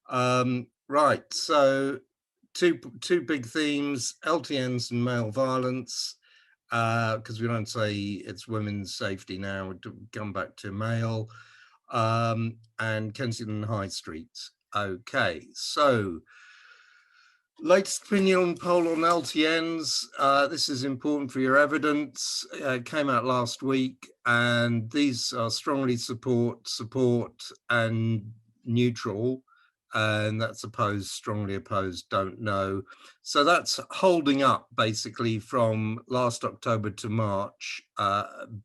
Right. So two big themes: LTNs and male violence. Because we don't say it's women's safety now, we come back to male, and Kensington High Street. Okay, so latest opinion poll on LTNs. This is important for your evidence. Came out last week, and these are strongly support, and neutral. And that's opposed, strongly opposed, don't know. So that's holding up basically from last October to March,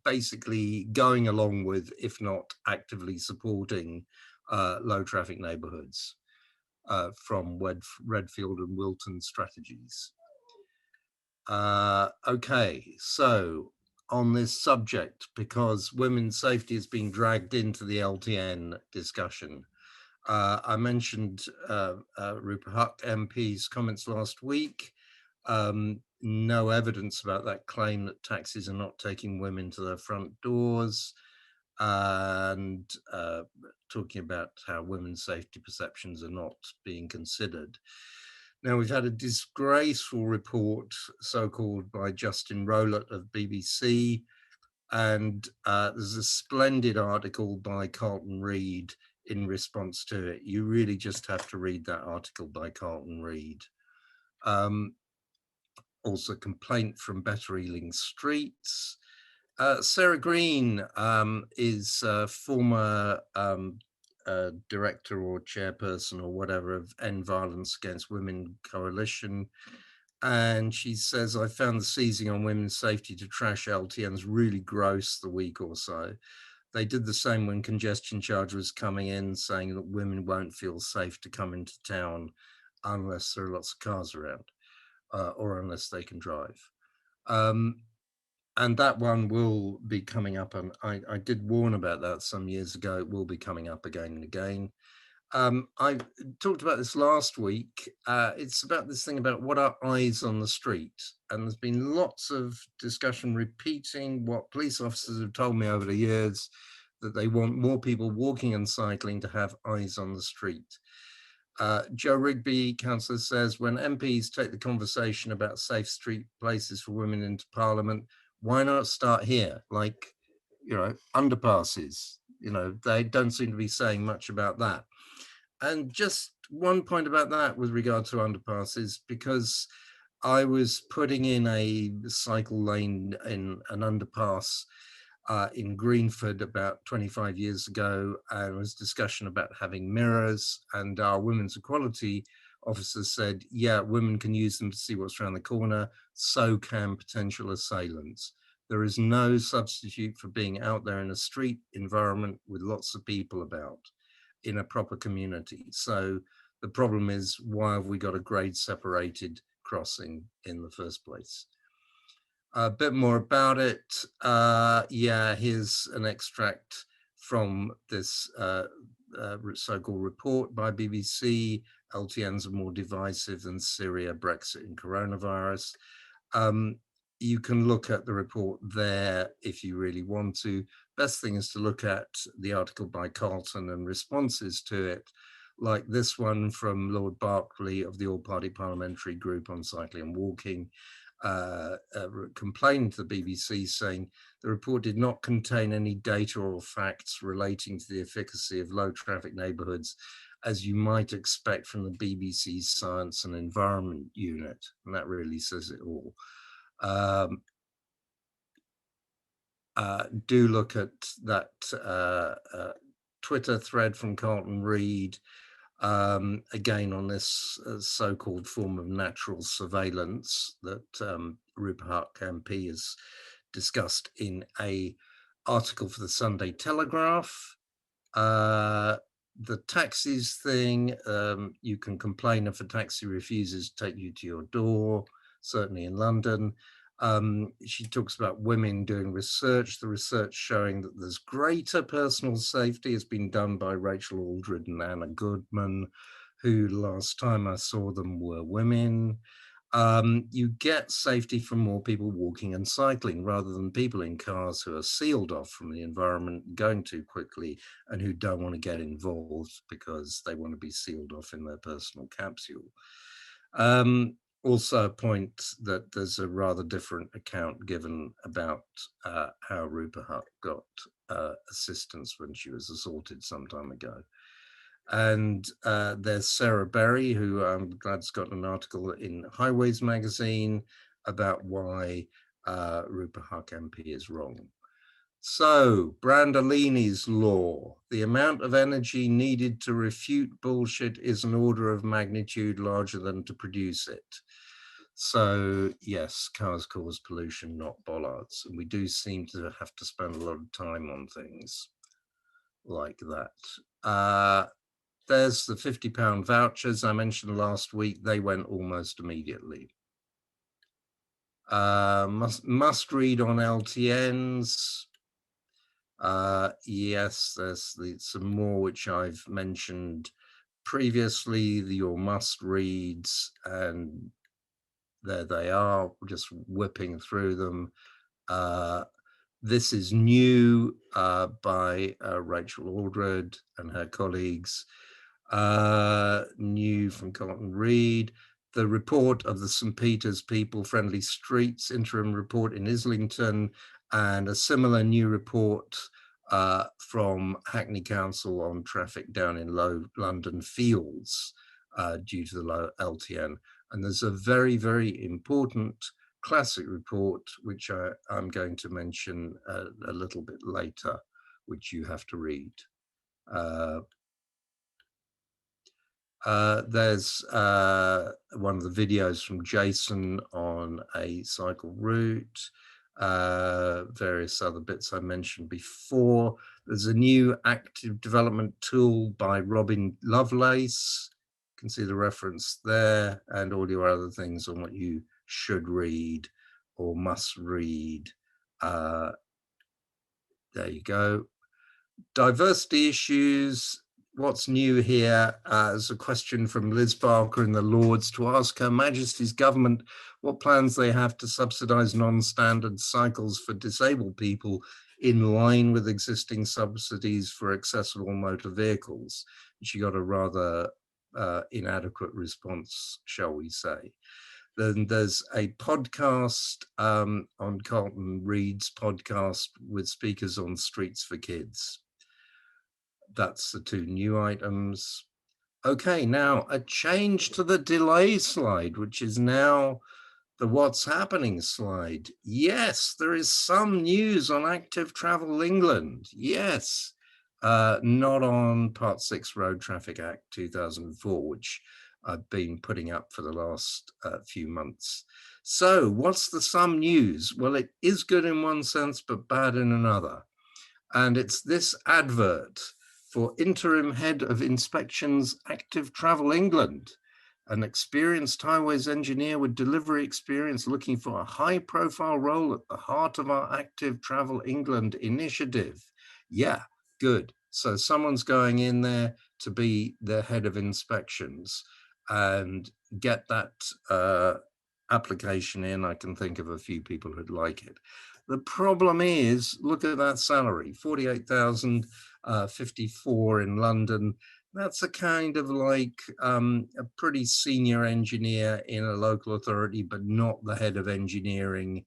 basically going along with, if not actively supporting, low traffic neighborhoods from Redfield and Wilton strategies. Okay, so on this subject, because women's safety has been dragged into the LTN discussion, I mentioned Rupert Huck MP's comments last week. No evidence about that claim that taxis are not taking women to their front doors, and talking about how women's safety perceptions are not being considered. Now, we've had a disgraceful report, so-called, by Justin Rowlett of BBC, and there's a splendid article by Carlton Reid in response to it. You really just have to read that article by Carlton Reid. Also, complaint from Better Ealing Streets. Sarah Green is a former director or chairperson or whatever of End Violence Against Women Coalition. And she says, I found the seizing on women's safety to trash LTNs really gross the week or so. They did the same when congestion charge was coming in, saying that women won't feel safe to come into town unless there are lots of cars around, or unless they can drive. And that one will be coming up, and I did warn about that some years ago. It will be coming up again and again. I talked about this last week. It's about this thing about what are eyes on the street. And there's been lots of discussion repeating what police officers have told me over the years, that they want more people walking and cycling to have eyes on the street. Joe Rigby, councillor, says, when MPs take the conversation about safe street places for women into Parliament, why not start here? Like, underpasses. They don't seem to be saying much about that. And just one point about that with regard to underpasses, because I was putting in a cycle lane in an underpass in Greenford about 25 years ago, and there was discussion about having mirrors, and our women's equality officer said, yeah, women can use them to see what's around the corner, so can potential assailants. There is no substitute for being out there in a street environment with lots of people about in a proper community. So the problem is, why have we got a grade separated crossing in the first place? A bit more about it. Yeah, here's an extract from this so-called report by BBC. LTNs are more divisive than Syria, Brexit, and coronavirus. You can look at the report there if you really want to. Best thing is to look at the article by Carlton and responses to it, like this one from Lord Berkeley of the All-Party Parliamentary Group on Cycling and Walking, complained to the BBC, saying the report did not contain any data or facts relating to the efficacy of low traffic neighbourhoods, as you might expect from the BBC's Science and Environment Unit. And that really says it all. Do look at that Twitter thread from Carlton Reid, again on this so-called form of natural surveillance that Rupert Huck MP has discussed in a article for the Sunday Telegraph. The taxis thing, you can complain if a taxi refuses to take you to your door, certainly in London. She talks about women doing research, the research showing that there's greater personal safety has been done by Rachel Aldred and Anna Goodman, who last time I saw them were women. you get safety from more people walking and cycling rather than people in cars who are sealed off from the environment, going too quickly, and who don't want to get involved because they want to be sealed off in their personal capsule. Also a point that there's a rather different account given about how Rupa Hutt got assistance when she was assaulted some time ago. And there's Sarah Berry, who I'm glad's got an article in Highways magazine about why Rupa Hutt MP is wrong. So, Brandolini's law, the amount of energy needed to refute bullshit is an order of magnitude larger than to produce it. So, yes, cars cause pollution, not bollards. And we do seem to have to spend a lot of time on things like that. There's the £50 vouchers I mentioned last week. They went almost immediately. Must read on LTNs. Yes, there's some more which I've mentioned previously, your must reads, and there they are, just whipping through them. This is new by Rachel Aldred and her colleagues. New from Cotton Reed, the report of the St. Peter's People Friendly Streets interim report in Islington, and a similar new report from Hackney Council on traffic down in low London fields due to the low LTN. And there's a very, very important classic report, which I'm going to mention a little bit later, which you have to read. There's one of the videos from Jason on a cycle route, various other bits I mentioned before. There's a new active development tool by Robin Lovelace. You can see the reference there, and all your other things on what you should read or must read. There you go. Diversity issues. What's new here is a question from Liz Barker in the Lords to ask Her Majesty's government what plans they have to subsidise non-standard cycles for disabled people in line with existing subsidies for accessible motor vehicles. She got a rather inadequate response, shall we say. Then there's a podcast on Carlton Reid's podcast with speakers on Streets for Kids. That's the two new items. Okay, now a change to the delay slide, which is now the what's happening slide. Yes, there is some news on Active Travel England. Yes, not on Part 6 Road Traffic Act 2004, which I've been putting up for the last few months. So what's the some news? Well, it is good in one sense, but bad in another. And it's this advert for Interim Head of Inspections, Active Travel England, an experienced highways engineer with delivery experience looking for a high-profile role at the heart of our Active Travel England initiative. Yeah, good. So someone's going in there to be the head of inspections and get that application in. I can think of a few people who'd like it. The problem is, look at that salary, 48,054 in London. That's a kind of like a pretty senior engineer in a local authority, but not the head of engineering,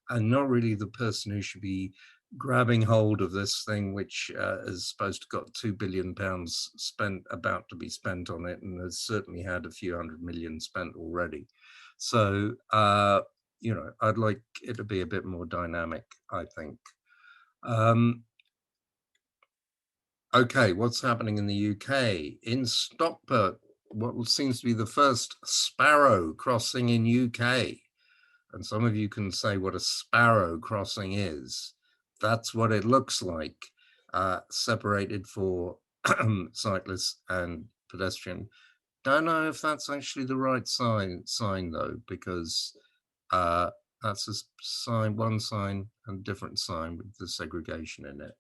and not really the person who should be grabbing hold of this thing, which is supposed to got £2 billion about to be spent on it, and has certainly had a few hundred million spent already. So, you know, I'd like it to be a bit more dynamic, I think. Okay, what's happening in the UK? In Stockport, what seems to be the first sparrow crossing in UK. And some of you can say what a sparrow crossing is. That's what it looks like, separated for cyclists and pedestrian. Don't know if that's actually the right sign though, because that's a sign, one sign and different sign with the segregation in it.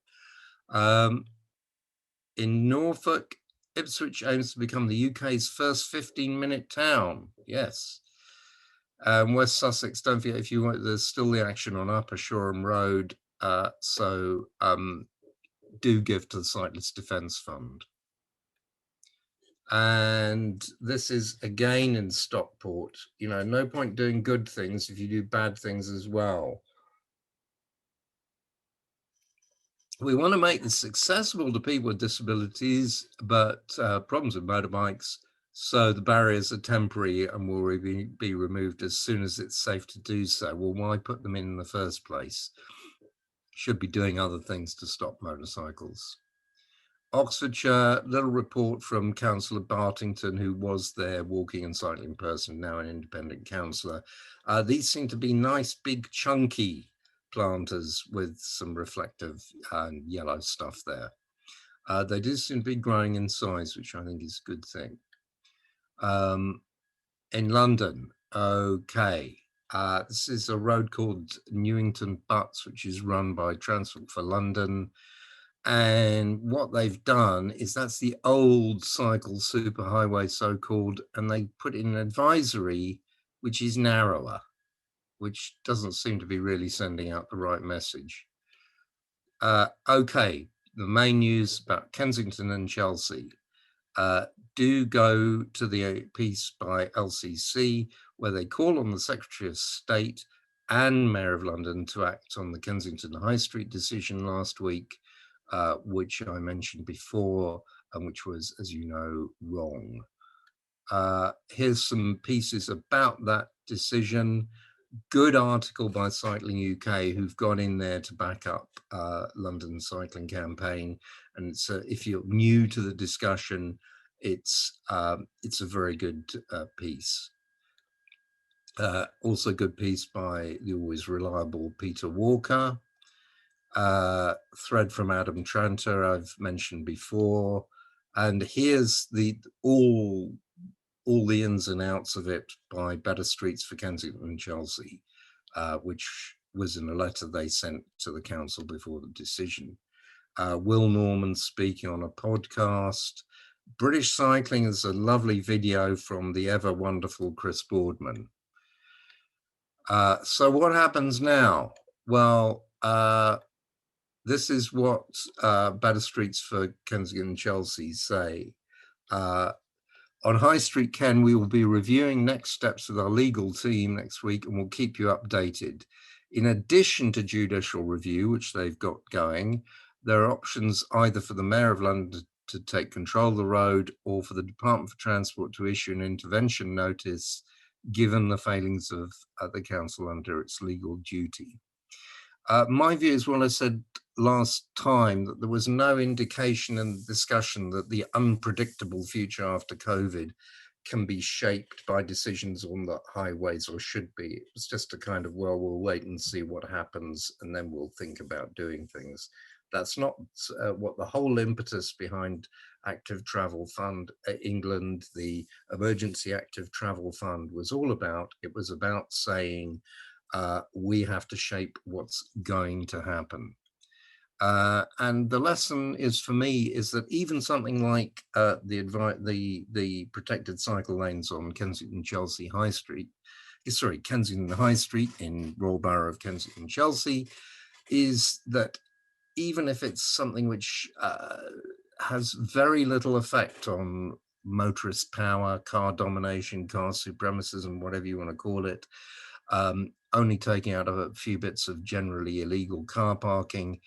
In Norfolk, Ipswich aims to become the UK's first 15-minute town. Yes. West Sussex, don't forget, if you want, there's still the action on Upper Shoreham Road. So do give to the Cyclist Defence Fund. And this is again in Stockport. You know, no point doing good things if you do bad things as well. We want to make this accessible to people with disabilities, but problems with motorbikes. So the barriers are temporary and will be removed as soon as it's safe to do so. Well, why put them in the first place? Should be doing other things to stop motorcycles. Oxfordshire, little report from Councillor Bartington, who was their walking and cycling person, now an independent councillor. These seem to be nice, big, chunky planters with some reflective yellow stuff there. They do seem to be growing in size, which I think is a good thing. In London, okay. This is a road called Newington Butts, which is run by Transport for London. And what they've done is that's the old cycle superhighway, so-called, and they put in an advisory which is narrower, which doesn't seem to be really sending out the right message. Okay, the main news about Kensington and Chelsea. Do go to the piece by LCC where they call on the Secretary of State and Mayor of London to act on the Kensington High Street decision last week, which I mentioned before, and which was, as you know, wrong. Here's some pieces about that decision. Good article by Cycling UK, who've gone in there to back up London cycling campaign. And so if you're new to the discussion, it's a very good piece. Also good piece by the always reliable Peter Walker. Thread from Adam Tranter I've mentioned before, and here's all the ins and outs of it by Better Streets for Kensington and Chelsea, which was in a letter they sent to the council before the decision. Will Norman speaking on a podcast. British Cycling is a lovely video from the ever wonderful Chris Boardman. So what happens now? Well, this is what Better Streets for Kensington and Chelsea say. On High Street, Ken, we will be reviewing next steps with our legal team next week and we'll keep you updated. In addition to judicial review, which they've got going, there are options either for the Mayor of London to take control of the road or for the Department for Transport to issue an intervention notice, given the failings of the council under its legal duty. My view is what I said last time, that there was no indication in the discussion that the unpredictable future after COVID can be shaped by decisions on the highways, or should be. It was just a kind of, well, we'll wait and see what happens and then we'll think about doing things. That's not what the whole impetus behind Active Travel Fund England, the Emergency Active Travel Fund, was all about. It was about saying, we have to shape what's going to happen. And the lesson is, for me, is that even something like the protected cycle lanes on Kensington Chelsea High Street, Kensington High Street in Royal Borough of Kensington Chelsea, is that even if it's something which has very little effect on motorist power, car domination, car supremacism, whatever you want to call it, only taking out a few bits of generally illegal car parking.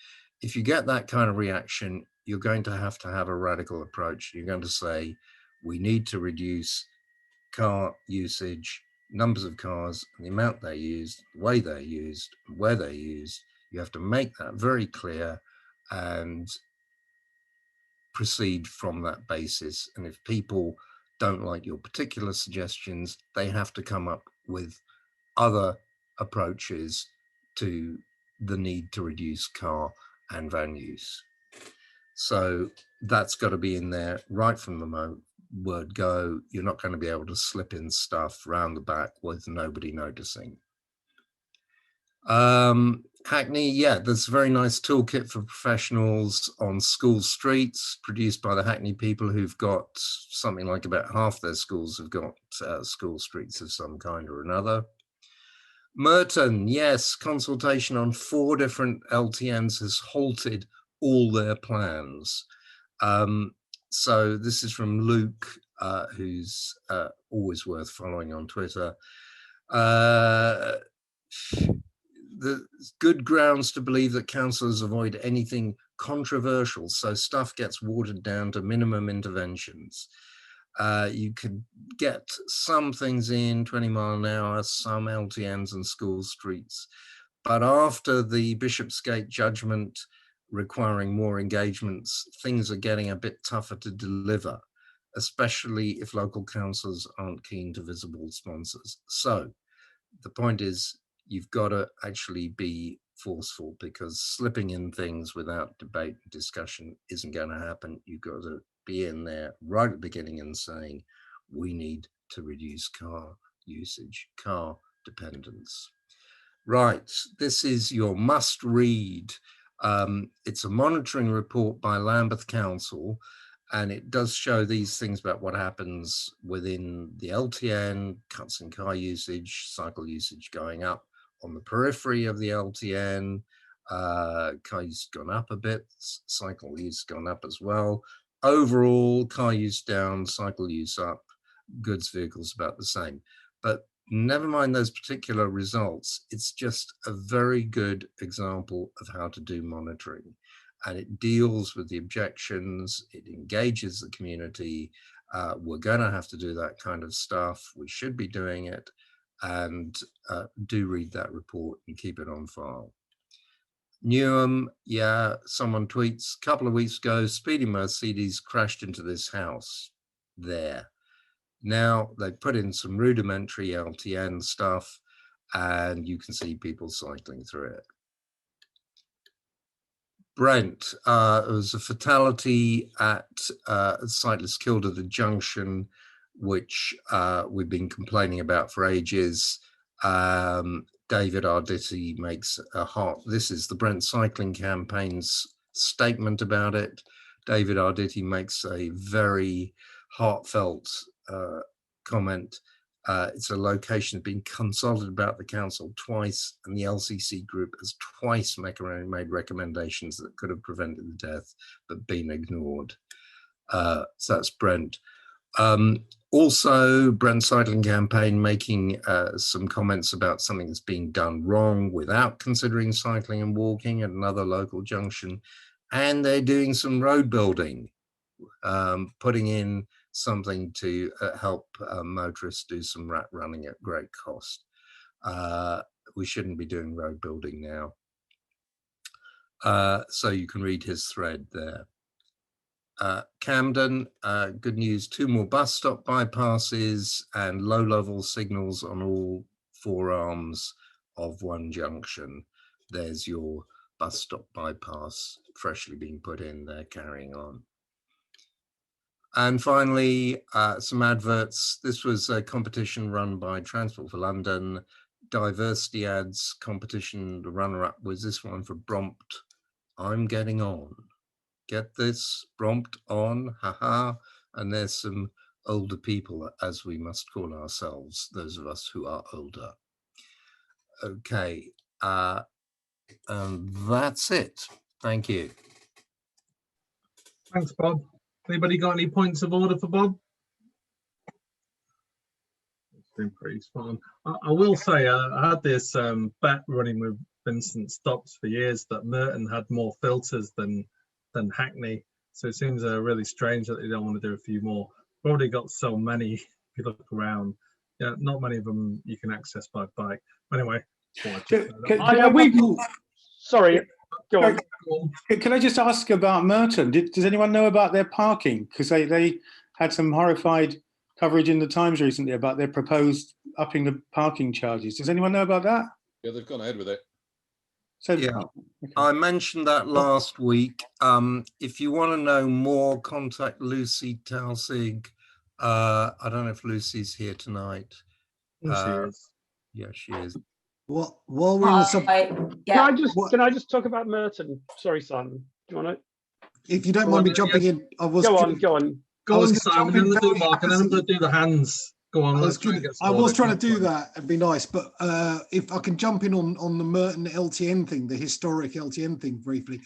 If you get that kind of reaction, you're going to have a radical approach. You're going to say, we need to reduce car usage, numbers of cars, the amount they're used, the way they're used, where they're used. You have to make that very clear and proceed from that basis. And if people don't like your particular suggestions, they have to come up with other approaches to the need to reduce car and van use. So that's got to be in there right from the word go. You're not going to be able to slip in stuff round the back with nobody noticing. Hackney, yeah, there's a very nice toolkit for professionals on school streets, produced by the Hackney people, who've got something like about half their schools have got school streets of some kind or another. Merton, yes, consultation on 4 different LTNs has halted all their plans. So this is from Luke, who's always worth following on Twitter. The good grounds to believe that councillors avoid anything controversial, so stuff gets watered down to minimum interventions. You could get some things in 20 mile an hour, some LTNs and school streets, but after the Bishopsgate judgment requiring more engagements, things are getting a bit tougher to deliver, especially if local councils aren't keen to visible sponsors. So the point is, you've got to actually be forceful, because slipping in things without debate and discussion isn't going to happen. You've got to be in there right at the beginning and saying, we need to reduce car usage, car dependence. Right, this is your must read. It's a monitoring report by Lambeth Council, and it does show these things about what happens within the LTN, cuts in car usage, cycle usage going up. On the periphery of the LTN, car use gone up a bit, cycle use gone up as well. Overall, car use down, cycle use up, goods vehicles about the same. But never mind those particular results, it's just a very good example of how to do monitoring. And it deals with the objections, it engages the community. We're going to have to do that kind of stuff. We should be doing it. And do read that report and keep it on file. Newham, yeah, someone tweets, a couple of weeks ago, speeding Mercedes crashed into this house there. Now they put in some rudimentary LTN stuff, and you can see people cycling through it. Brent, it was a fatality at a cyclist killed at a junction, which we've been complaining about for ages. David Arditi makes a heart. This is the Brent Cycling Campaign's statement about it. David Arditi makes a very heartfelt comment. It's a location that's been consulted about the council twice, and the LCC group has twice made recommendations that could have prevented the death, but been ignored. So that's Brent. Also, Brent Cycling Campaign making some comments about something that's being done wrong without considering cycling and walking at another local junction. And they're doing some road building, putting in something to help motorists do some rat running at great cost. We shouldn't be doing road building now. So you can read his thread there. Camden, good news, 2 more bus stop bypasses and low-level signals on all 4 arms of one junction. There's your bus stop bypass freshly being put in there, carrying on. And finally, some adverts. This was a competition run by Transport for London. Diversity ads competition, the runner-up was this one for Brompt. I'm getting on. Get this, Brompt on, haha. And there's some older people, as we must call ourselves, those of us who are older. Okay, and that's it. Thank you. Thanks, Bob. Anybody got any points of order for Bob? It's been pretty spot on. I will say I had this bet running with Vincent Stocks for years that Merton had more filters than Hackney. So it seems really strange that they don't want to do a few more. We've already got so many. If you look around, yeah, not many of them you can access by bike. Anyway, sorry, go on. Can I just ask about Merton? Does anyone know about their parking? Because they had some horrified coverage in the Times recently about their proposed upping the parking charges. Does anyone know about that? Yeah, they've gone ahead with it. So, yeah, okay. I mentioned that last week. If you want to know more, contact Lucy Talsig. I don't know if Lucy's here tonight. She is. Yeah, she is. While we're on the subject, Can I just talk about Merton? Sorry, Simon. Do you want to? if you don't mind me jumping in, I was Go on. Go on, Simon. Then we'll do Mark, and then I'm going to do the hands. Go on. I was trying to do that. It'd be nice, but if I can jump in on the Merton LTN thing, the historic LTN thing briefly.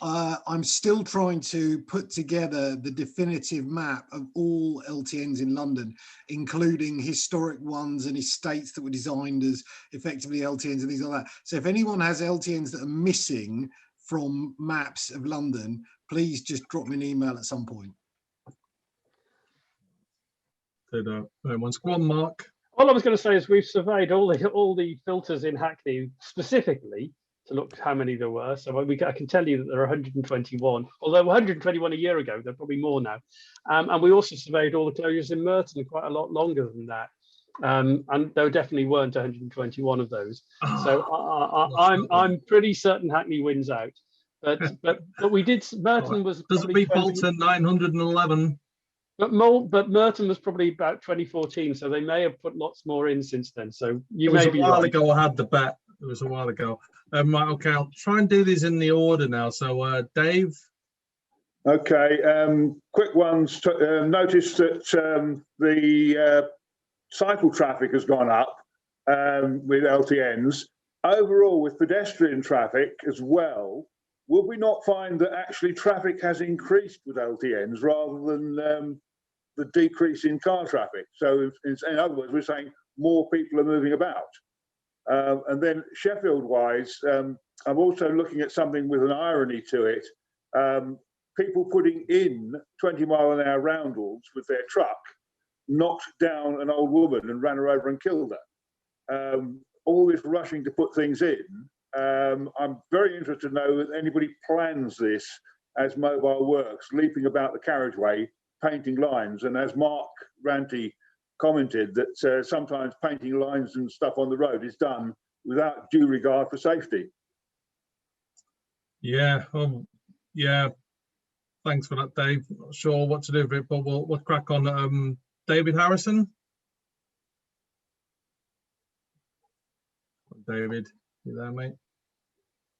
I'm still trying to put together the definitive map of all LTNs in London, including historic ones and estates that were designed as effectively LTNs and things like that. So if anyone has LTNs that are missing from maps of London, please just drop me an email at some point. Go on, Mark. All I was going to say is we've surveyed all the filters in Hackney specifically to look how many there were. So I can tell you that there are 121, although 121 a year ago, there are probably more now. And we also surveyed all the closures in Merton quite a lot longer than that. And there definitely weren't 121 of those. So I'm pretty certain Hackney wins out. But we did. Merton was. Doesn't beat Bolton 911. But Merton was probably about 2014, so they may have put lots more in since then. So you may be right. A while ago, I had the bet. It was a while ago. Right, okay, I'll try and do these in the order now. So, Dave. Okay, quick ones. Noticed that the cycle traffic has gone up with LTNs. Overall, with pedestrian traffic as well, would we not find that actually traffic has increased with LTNs rather than the decrease in car traffic? So in other words, we're saying more people are moving about. And then Sheffield-wise, I'm also looking at something with an irony to it. People putting in 20-mile-an-hour roundels with their truck knocked down an old woman and ran her over and killed her. All this rushing to put things in. I'm very interested to know that anybody plans this as mobile works, leaping about the carriageway, painting lines. And as Mark Ranty commented, that sometimes painting lines and stuff on the road is done without due regard for safety. Yeah, yeah. Thanks for that, Dave. Not sure what to do with it, but we'll crack on. David Harrison. David, you there, mate?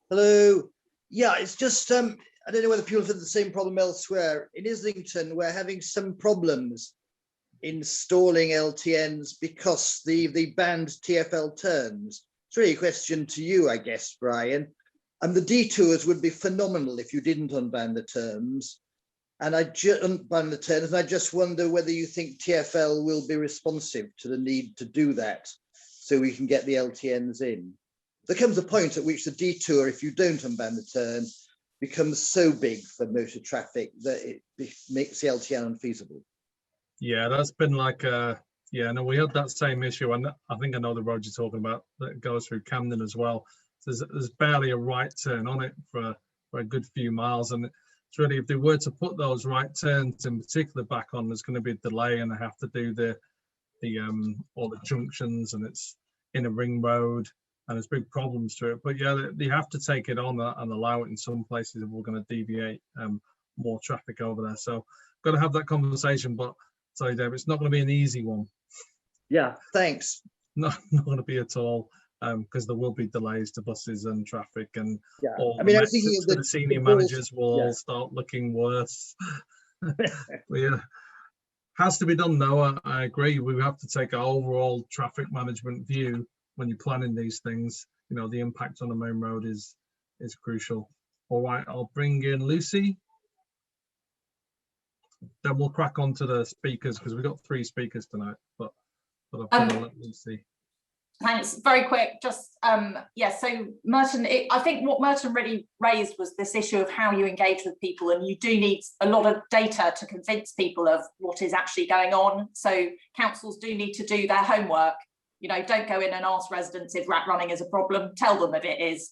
Hello. Yeah, it's just I don't know whether people have the same problem elsewhere. In Islington, we're having some problems installing LTNs because the banned TfL turns. It's really a question to you, I guess, Brian. And the detours would be phenomenal if you didn't unban the terms. And I just unban the turns, and I just wonder whether you think TfL will be responsive to the need to do that, so we can get the LTNs in. There comes a point at which the detour, if you don't unban the turn, becomes so big for motor traffic that it makes the LTN unfeasible. Yeah, that's been like yeah, no, we had that same issue, and I think I know the road you're talking about that goes through Camden as well. There's barely a right turn on it for a good few miles, and it's really, if they were to put those right turns in particular back on, there's going to be a delay, and they have to do the all the junctions, and it's in a ring road, and there's big problems to it. But yeah, they have to take it on and allow it in some places if we're going to deviate more traffic over there. So got to have that conversation. But sorry, Dave, it's not going to be an easy one. Yeah, thanks. Not going to be at all, because there will be delays to buses and traffic, and yeah. all I mean, I was the, thinking of the senior managers will yeah. all start looking worse. But yeah, has to be done though. I agree. We have to take an overall traffic management view when you're planning these things. You know, the impact on the main road is crucial. All right, I'll bring in Lucy. Then we'll crack on to the speakers, because we've got 3 speakers tonight. But I'll probably let Lucy. Thanks. Very quick. Just yeah. So Merton, I think what Merton really raised was this issue of how you engage with people, and you do need a lot of data to convince people of what is actually going on. So councils do need to do their homework. You know, don't go in and ask residents if rat running is a problem. Tell them if it is.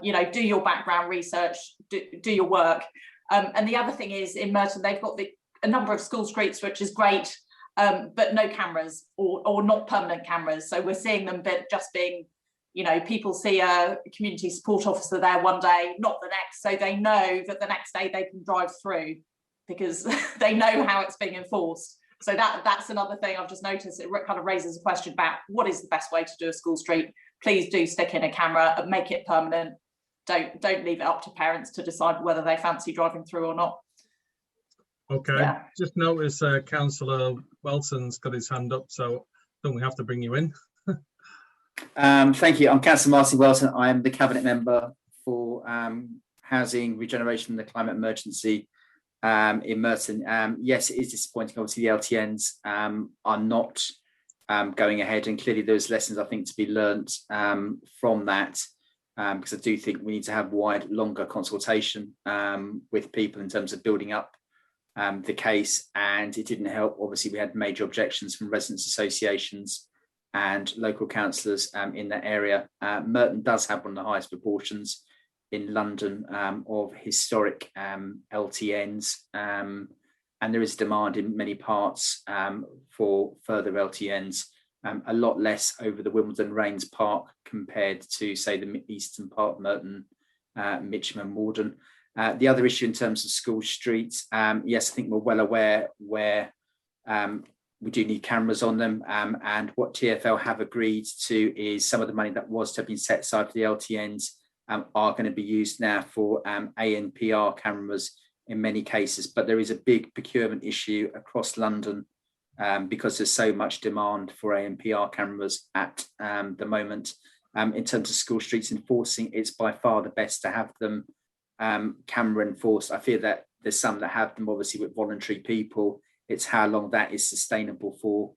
You know, do your background research, do your work. And the other thing is, in Merton, they've got a number of school streets, which is great. But no cameras or not permanent cameras. So we're seeing them just being, you know, people see a community support officer there one day, not the next. So they know that the next day they can drive through because they know how it's being enforced. So that's another thing I've just noticed. It kind of raises a question about what is the best way to do a school street. Please do stick in a camera and make it permanent. Don't leave it up to parents to decide whether they fancy driving through or not. Okay, yeah. Just notice Councillor Welton's got his hand up, so don't we have to bring you in? Thank you. I'm Councillor Martin Welton. I am the Cabinet Member for Housing, Regeneration and the Climate Emergency in Merton. Yes, it is disappointing. Obviously, the LTNs are not going ahead, and clearly there's lessons I think to be learnt from that, because I do think we need to have wide, longer consultation with people in terms of building up the case, and it didn't help. Obviously, we had major objections from residents' associations and local councillors in that area. Merton does have one of the highest proportions in London of historic LTNs, and there is demand in many parts for further LTNs, a lot less over the Wimbledon Rains Park compared to, say, the eastern part of Merton, Mitcham and Morden. The other issue in terms of school streets, yes, I think we're well aware where we do need cameras on them, and what TfL have agreed to is some of the money that was to have been set aside for the LTNs are going to be used now for ANPR cameras in many cases, but there is a big procurement issue across London because there's so much demand for ANPR cameras at the moment. In terms of school streets enforcing, it's by far the best to have them camera enforced. I fear that there's some that have them obviously with voluntary people. It's how long that is sustainable for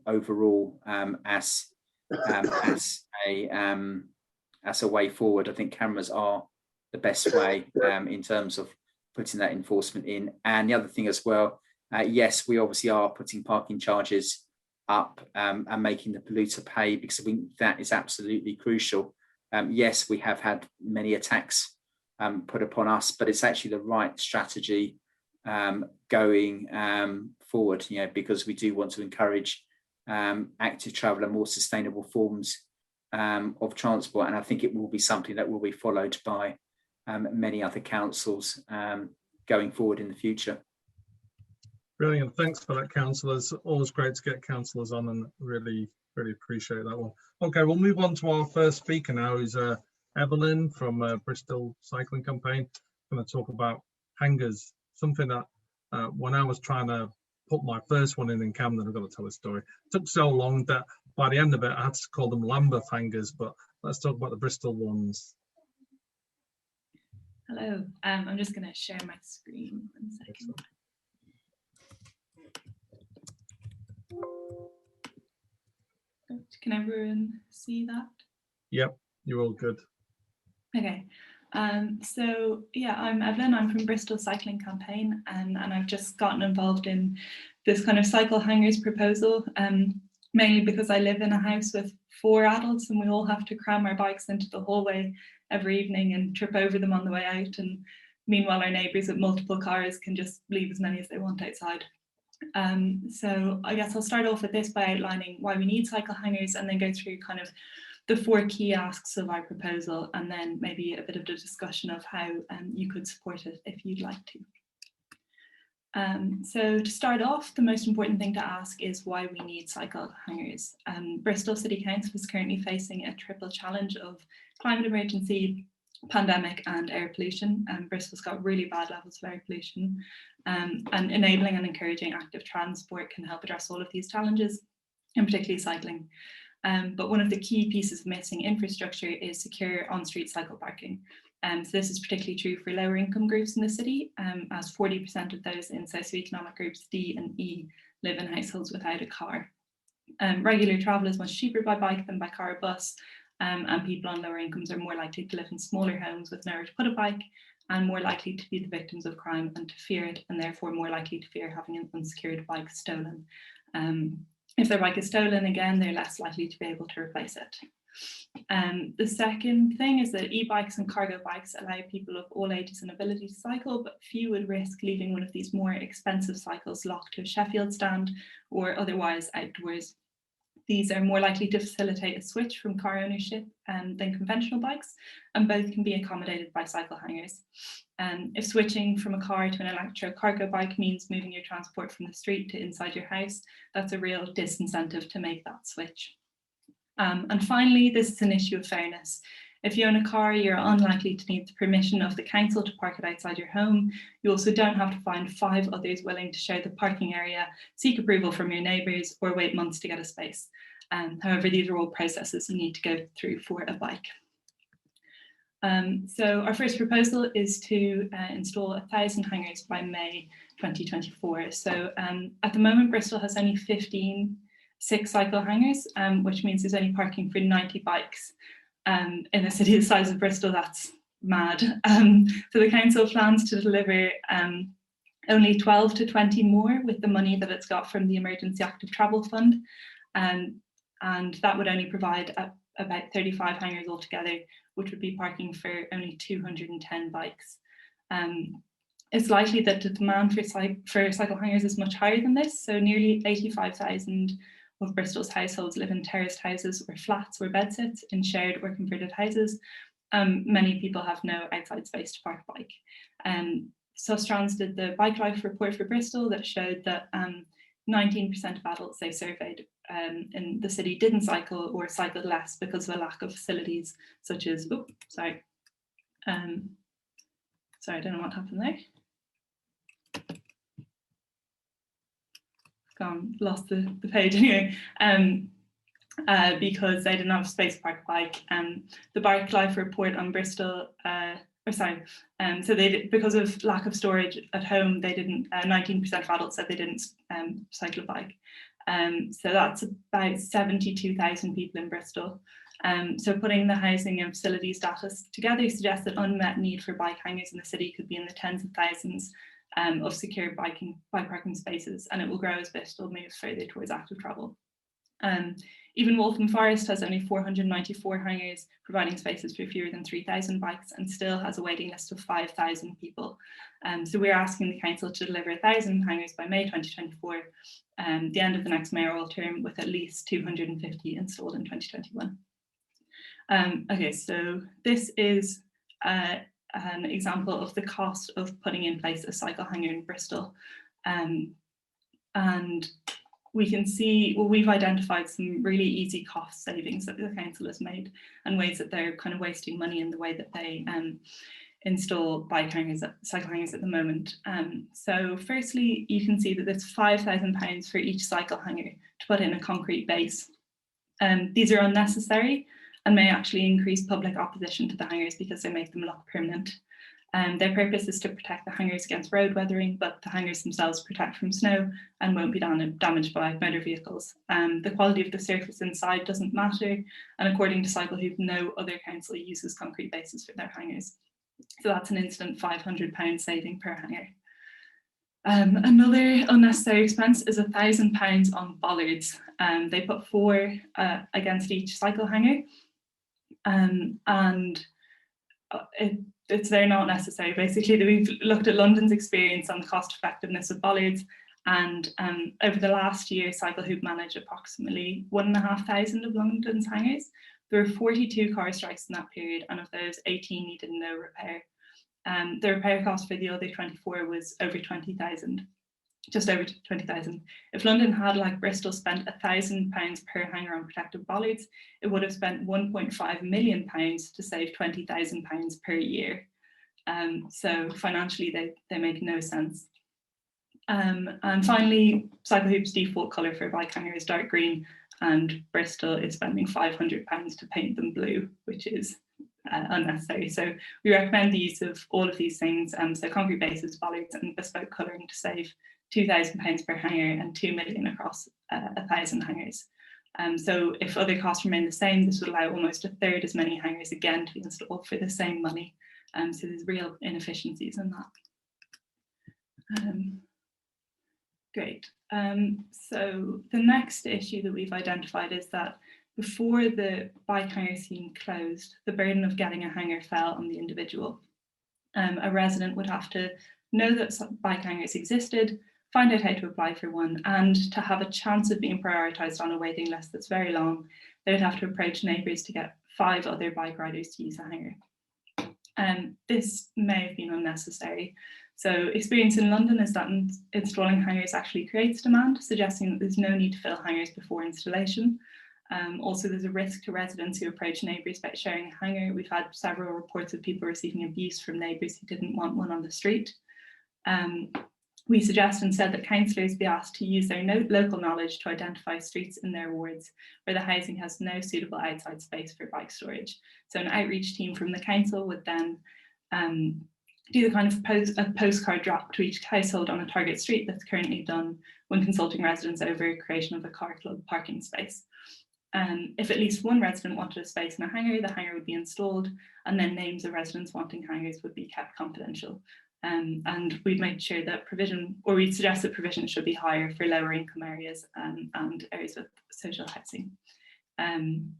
overall as a way forward. I think cameras are the best way in terms of putting that enforcement in. And the other thing as well, yes, we obviously are putting parking charges up and making the polluter pay, because I think that is absolutely crucial. Yes, we have had many attacks put upon us, but it's actually the right strategy going forward, because we do want to encourage active travel and more sustainable forms of transport, and I think it will be something that will be followed by many other councils going forward in the future. Brilliant, thanks for that, councillors. Always great to get councillors on, and really appreciate that one. Okay, we'll move on to our first speaker now, who's Eveline from Bristol Cycling Campaign. I'm going to talk about hangars, something that when I was trying to put my first one in Camden, I've got to tell a story. It took so long that by the end of it, I had to call them Lambeth hangars, but let's talk about the Bristol ones. Hello, I'm just going to share my screen 1 second. Can everyone see that? Yep, you're all good. Okay, so yeah, I'm Eveline, I'm from Bristol Cycling Campaign, and I've just gotten involved in this kind of cycle hangars proposal, mainly because I live in a house with 4 adults and we all have to cram our bikes into the hallway every evening and trip over them on the way out, and meanwhile our neighbours with multiple cars can just leave as many as they want outside. So I guess I'll start off with this by outlining why we need cycle hangars, and then go through kind of the 4 key asks of our proposal, and then maybe a bit of the discussion of how you could support it if you'd like to. So to start off, the most important thing to ask is why we need cycle hangars. Bristol City Council is currently facing a triple challenge of climate emergency, pandemic and air pollution. Bristol's got really bad levels of air pollution, and enabling and encouraging active transport can help address all of these challenges, and particularly cycling. But one of the key pieces of missing infrastructure is secure on-street cycle parking. So this is particularly true for lower income groups in the city, as 40% of those in socioeconomic groups D and E live in households without a car. Regular travel is much cheaper by bike than by car or bus, and people on lower incomes are more likely to live in smaller homes with nowhere to put a bike, and more likely to be the victims of crime and to fear it, and therefore more likely to fear having an unsecured bike stolen. If their bike is stolen, again, they're less likely to be able to replace it. The second thing is that e-bikes and cargo bikes allow people of all ages and ability to cycle, but few would risk leaving one of these more expensive cycles locked to a Sheffield stand or otherwise outdoors. These are more likely to facilitate a switch from car ownership than conventional bikes, and both can be accommodated by cycle hangars. If switching from a car to an electro cargo bike means moving your transport from the street to inside your house, that's a real disincentive to make that switch. And finally, this is an issue of fairness. If you own a car, you're unlikely to need the permission of the council to park it outside your home. You also don't have to find 5 others willing to share the parking area, seek approval from your neighbours, or wait months to get a space. However, these are all processes you need to go through for a bike. So our first proposal is to install 1,000 hangars by May 2024. So at the moment, Bristol has only 15 6-cycle hangars, which means there's only parking for 90 bikes. In a city the size of Bristol, that's mad. So the council plans to deliver only 12 to 20 more with the money that it's got from the Emergency Active Travel Fund. And that would only provide about 35 hangars altogether, which would be parking for only 210 bikes. It's likely that the demand for cycle hangars is much higher than this. So nearly 85,000 of Bristol's households live in terraced houses or flats or bedsits in shared or converted houses. Many people have no outside space to park a bike. Sustrans did the Bike Life report for Bristol that showed that 19% of adults they surveyed in the city didn't cycle or cycled less because of a lack of facilities such as, sorry, I don't know what happened there. Lost the page anyway, because they didn't have space to park a bike. The Bike Life report on Bristol, so they did, because of lack of storage at home, they didn't, 19% of adults said they didn't cycle a bike. So that's about 72,000 people in Bristol. So putting the housing and facilities data together suggests that unmet need for bike hangars in the city could be in the tens of thousands of secure bike parking spaces, and it will grow as Bristol moves further towards active travel. Even Waltham Forest has only 494 hangars, providing spaces for fewer than 3,000 bikes, and still has a waiting list of 5,000 people. So we're asking the council to deliver 1,000 hangars by May 2024, the end of the next mayoral term, with at least 250 installed in 2021. Okay, so this is an example of the cost of putting in place a cycle hangar in Bristol. And we can see, well, we've identified some really easy cost savings that the council has made and ways that they're kind of wasting money in the way that they install cycle hangars at the moment. So firstly, you can see that there's £5,000 for each cycle hanger to put in a concrete base. These are unnecessary and may actually increase public opposition to the hangars because they make them look permanent. Their purpose is to protect the hangars against road weathering, but the hangars themselves protect from snow and won't be damaged by motor vehicles. The quality of the surface inside doesn't matter, and according to Cycle Hoop, no other council uses concrete bases for their hangars. So that's an instant £500 saving per hangar. Another unnecessary expense is £1,000 on bollards. They put 4 against each cycle hanger, and they're not necessary. Basically, we've looked at London's experience on the cost effectiveness of bollards, and over the last year, Cycle Hoop managed approximately 1,500 of London's hangars. There were 42 car strikes in that period, and of those, 18 needed no repair. The repair cost for the other 24 was over 20,000, just over 20,000. If London had, like Bristol, spent £1,000 per hanger on protective bollards, it would have spent £1.5 million to save £20,000 per year. So financially, they make no sense. And finally, Cycle Hoop's default colour for a bike hanger is dark green, and Bristol is spending £500 to paint them blue, which is unnecessary. So we recommend the use of all of these things, so concrete bases, bollards and bespoke colouring to save £2,000 per hanger and £2 million across 1,000 hangars. So if other costs remain the same, this would allow almost a third as many hangars again to be installed for the same money. So there's real inefficiencies in that. Great. So the next issue that we've identified is that before the bike hanger scheme closed, the burden of getting a hanger fell on the individual. A resident would have to know that bike hangers existed, find out how to apply for one, and to have a chance of being prioritised on a waiting list that's very long, they would have to approach neighbours to get 5 other bike riders to use a hanger. This may have been unnecessary. So experience in London is that installing hangers actually creates demand, suggesting that there's no need to fill hangers before installation. Also, there's a risk to residents who approach neighbours by sharing a hangar. We've had several reports of people receiving abuse from neighbours who didn't want one on the street. We suggest instead that councillors be asked to use their local knowledge to identify streets in their wards where the housing has no suitable outside space for bike storage. So an outreach team from the council would then do the kind of postcard drop to each household on a target street that's currently done when consulting residents over creation of a car club parking space. If at least one resident wanted a space in a hangar, the hangar would be installed, and then names of residents wanting hangars would be kept confidential. And we've made sure that provision, or we'd suggest that provision should be higher for lower income areas and areas with social housing. And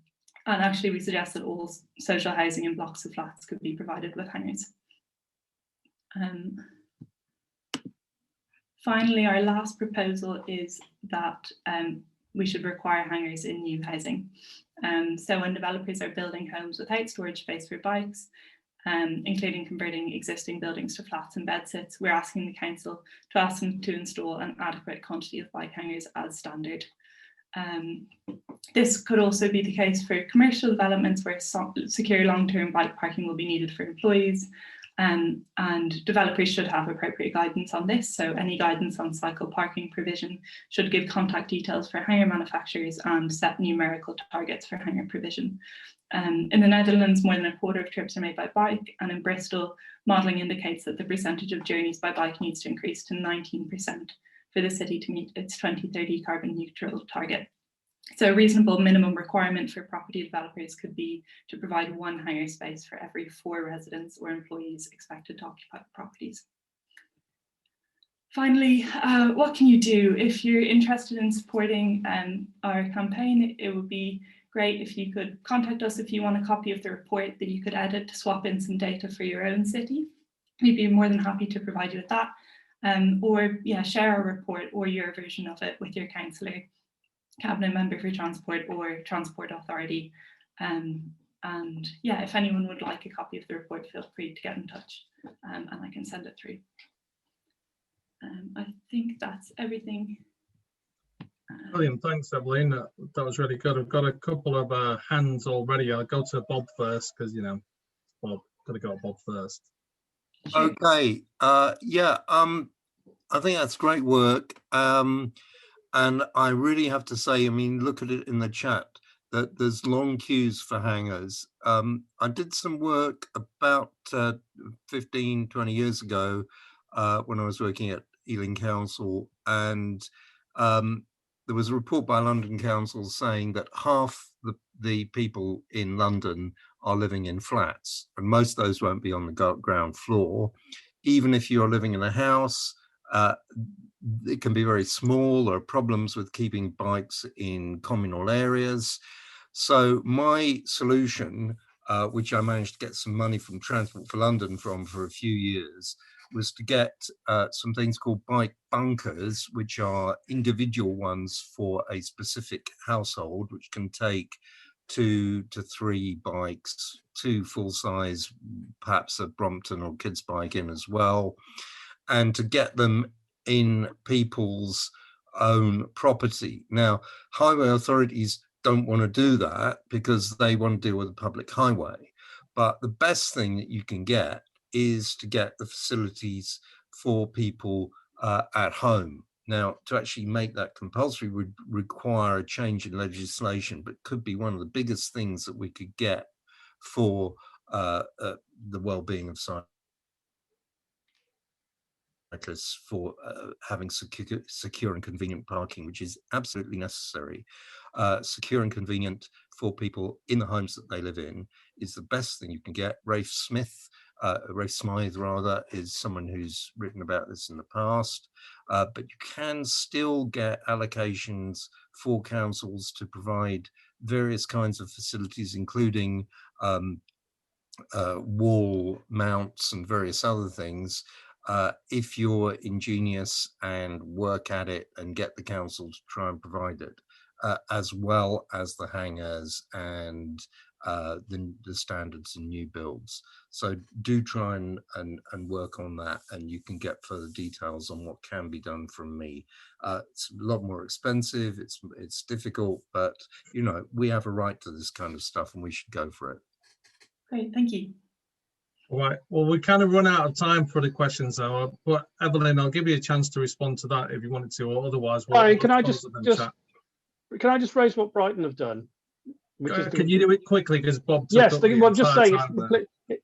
actually we suggest that all social housing in blocks of flats could be provided with hangars. Finally, our last proposal is that we should require hangars in new housing. So when developers are building homes without storage space for bikes, including converting existing buildings to flats and bedsits, we're asking the council to ask them to install an adequate quantity of bike hangars as standard. This could also be the case for commercial developments where secure long-term bike parking will be needed for employees, and developers should have appropriate guidance on this. So any guidance on cycle parking provision should give contact details for hangar manufacturers and set numerical targets for hangar provision. In the Netherlands, more than a quarter of trips are made by bike, and in Bristol, modelling indicates that the percentage of journeys by bike needs to increase to 19% for the city to meet its 2030 carbon neutral target. So a reasonable minimum requirement for property developers could be to provide one hangar space for every 4 residents or employees expected to occupy properties. Finally, what can you do? If you're interested in supporting our campaign, it would be great if you could contact us if you want a copy of the report that you could edit to swap in some data for your own city. We'd be more than happy to provide you with that. Or share our report or your version of it with your councillor, cabinet member for transport, or transport authority. And if anyone would like a copy of the report, feel free to get in touch and I can send it through. I think that's everything. Brilliant, thanks Eveline, that was really good. I've got a couple of hands already. I'll go to Bob first because, you know, Bob, gotta go to Bob first. Sure. Okay, I think that's great work. And I really have to say, I mean, look at it in the chat, that there's long queues for hangars. I did some work about 15, 20 years ago when I was working at Eveline Council, and there was a report by London Council saying that half the people in London are living in flats, and most of those won't be on the ground floor. Even if you're living in a house, it can be very small. There are problems with keeping bikes in communal areas. So my solution, which I managed to get some money from Transport for London for a few years, was to get some things called bike bunkers, which are individual ones for a specific household, which can take 2 to 3 bikes, 2 full-size, perhaps a Brompton or kids bike in as well, and to get them in people's own property. Now, highway authorities don't want to do that because they want to deal with the public highway. But the best thing that you can get is to get the facilities for people at home. Now, to actually make that compulsory would require a change in legislation, but could be one of the biggest things that we could get for the well-being of cyclists, for having secure and convenient parking, which is absolutely necessary. Secure and convenient for people in the homes that they live in is the best thing you can get. Rafe Smythe rather, is someone who's written about this in the past, but you can still get allocations for councils to provide various kinds of facilities, including wall mounts and various other things, if you're ingenious and work at it and get the council to try and provide it, as well as the hangars and the standards in new builds. So do try and work on that, and you can get further details on what can be done from me. It's a lot more expensive, it's difficult, but you know, we have a right to this kind of stuff and we should go for it. Great, thank you. All right, well, we kind of run out of time for the questions now, but Eveline, I'll give you a chance to respond to that if you wanted to, or otherwise we'll can I just raise what Brighton have done? Can you do it quickly, because Bob took yes, up the I'm just saying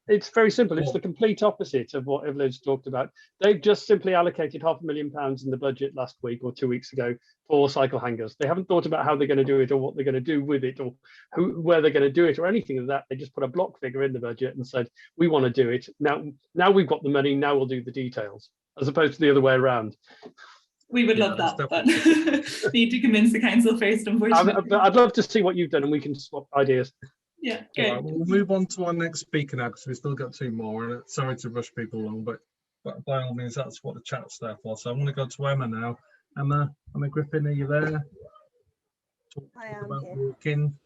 it's very simple. It's the complete opposite of what Eveline's talked about. They've just simply allocated £500,000 in the budget last week or 2 weeks ago for cycle hangars. They haven't thought about how they're going to do it or what they're going to do with it or where they're going to do it or anything of that. They just put a block figure in the budget and said, we want to do it. Now we've got the money, now we'll do the details, as opposed to the other way around. We would love that, but need to convince the council first, unfortunately. I'd love to see what you've done and we can swap ideas. Yeah, great. Right, we'll move on to our next speaker now, because we've still got 2 more. And sorry to rush people along, but by all means, that's what the chat's there for. So I'm going to go to Emma now. Emma Griffin, are you there? I am here. Walking.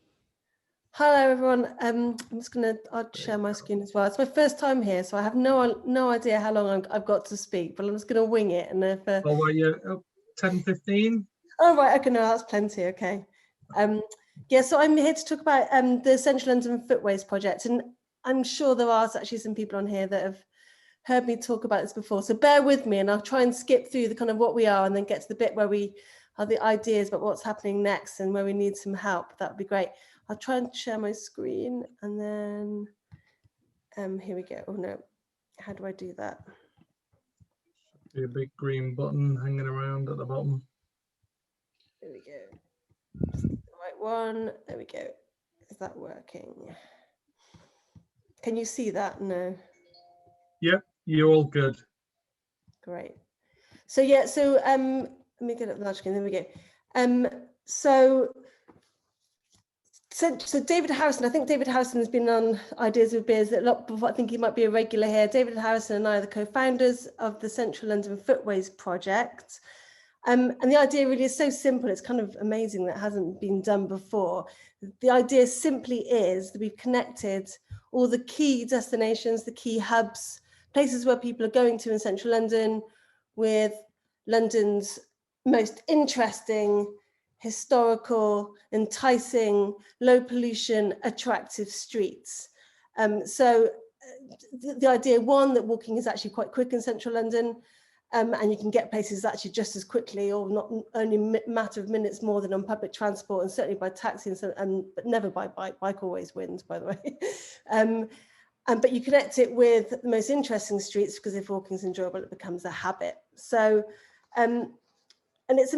Hello, everyone. I'm just I'll share my screen as well. It's my first time here, so I have no idea how long I've got to speak, but I'm just going to wing it. And if oh, are you 10, 15? Oh, right. Okay, no, that's plenty. Okay. Yeah, so I'm here to talk about the Central London Footways project, and I'm sure there are actually some people on here that have heard me talk about this before. So bear with me, and I'll try and skip through the kind of what we are, and then get to the bit where we are the ideas about what's happening next and where we need some help. That would be great. I'll try and share my screen, and then here we go. Oh no, how do I do that? A big green button hanging around at the bottom. There we go. Just the right one. There we go. Is that working? Can you see that? No. Yep, you're all good. Great. So yeah, so let me get up the large screen. There we go. So David Harrison, I think David Harrison has been on Ideas with Beers a lot before. I think he might be a regular here. David Harrison and I are the co-founders of the Central London Footways project. And the idea really is so simple. It's kind of amazing that it hasn't been done before. The idea simply is that we've connected all the key destinations, the key hubs, places where people are going to in Central London with London's most interesting, historical, enticing, low pollution, attractive streets. So the idea, one, that walking is actually quite quick in Central London, and you can get places actually just as quickly, or not only a matter of minutes more than on public transport, and certainly by taxi, but never by bike. Bike always wins, by the way. But you connect it with the most interesting streets, because if walking is enjoyable, it becomes a habit. So, and it's,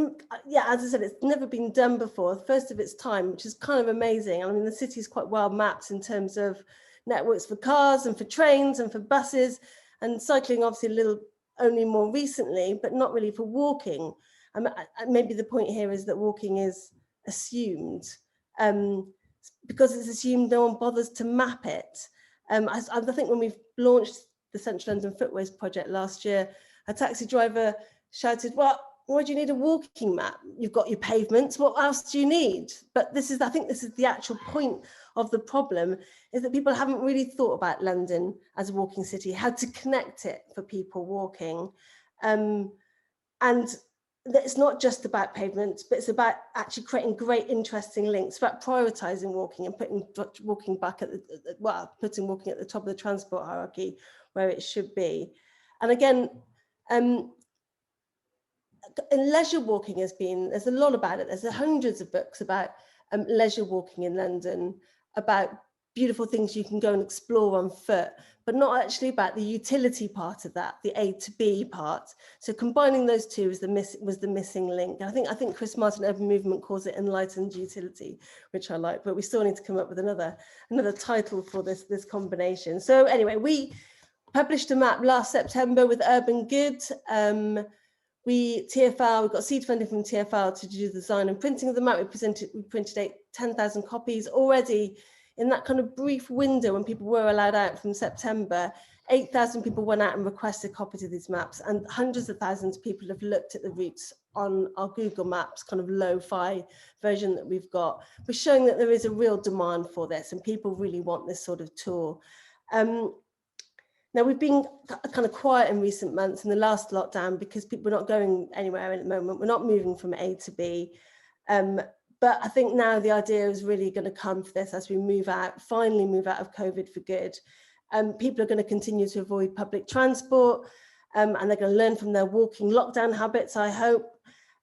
yeah, as I said, it's never been done before, first of its time, which is kind of amazing. I mean, the city is quite well mapped in terms of networks for cars and for trains and for buses, and cycling obviously a little only more recently, but not really for walking. Maybe the point here is that walking is assumed. Because it's assumed, no one bothers to map it. I think when we launched the Central London Footways project last year, a taxi driver shouted, well, why do you need a walking map? You've got your pavements, what else do you need? But I think this is the actual point of the problem, is that people haven't really thought about London as a walking city, how to connect it for people walking. And it's not just about pavements, but it's about actually creating great, interesting links, about prioritising walking and putting walking at the top of the transport hierarchy where it should be. And again, in leisure walking there's a lot about it. There's hundreds of books about leisure walking in London, about beautiful things you can go and explore on foot, but not actually about the utility part of that, the A to B part. So combining those two was the missing link. And I think Chris Martin Urban Movement calls it enlightened utility, which I like, but we still need to come up with another title for this combination. So anyway, we published a map last September with Urban Good. We got seed funding from TfL to do the design and printing of the map. We printed 10,000 copies already. In that kind of brief window when people were allowed out from September, 8,000 people went out and requested copies of these maps, and hundreds of thousands of people have looked at the routes on our Google Maps kind of lo-fi version that we've got. We're showing that there is a real demand for this and people really want this sort of tool. Now, we've been kind of quiet in recent months in the last lockdown because people are not going anywhere at the moment. We're not moving from A to B. But I think now the idea is really going to come for this as we move out, finally move out of COVID for good. People are going to continue to avoid public transport and they're going to learn from their walking lockdown habits, I hope.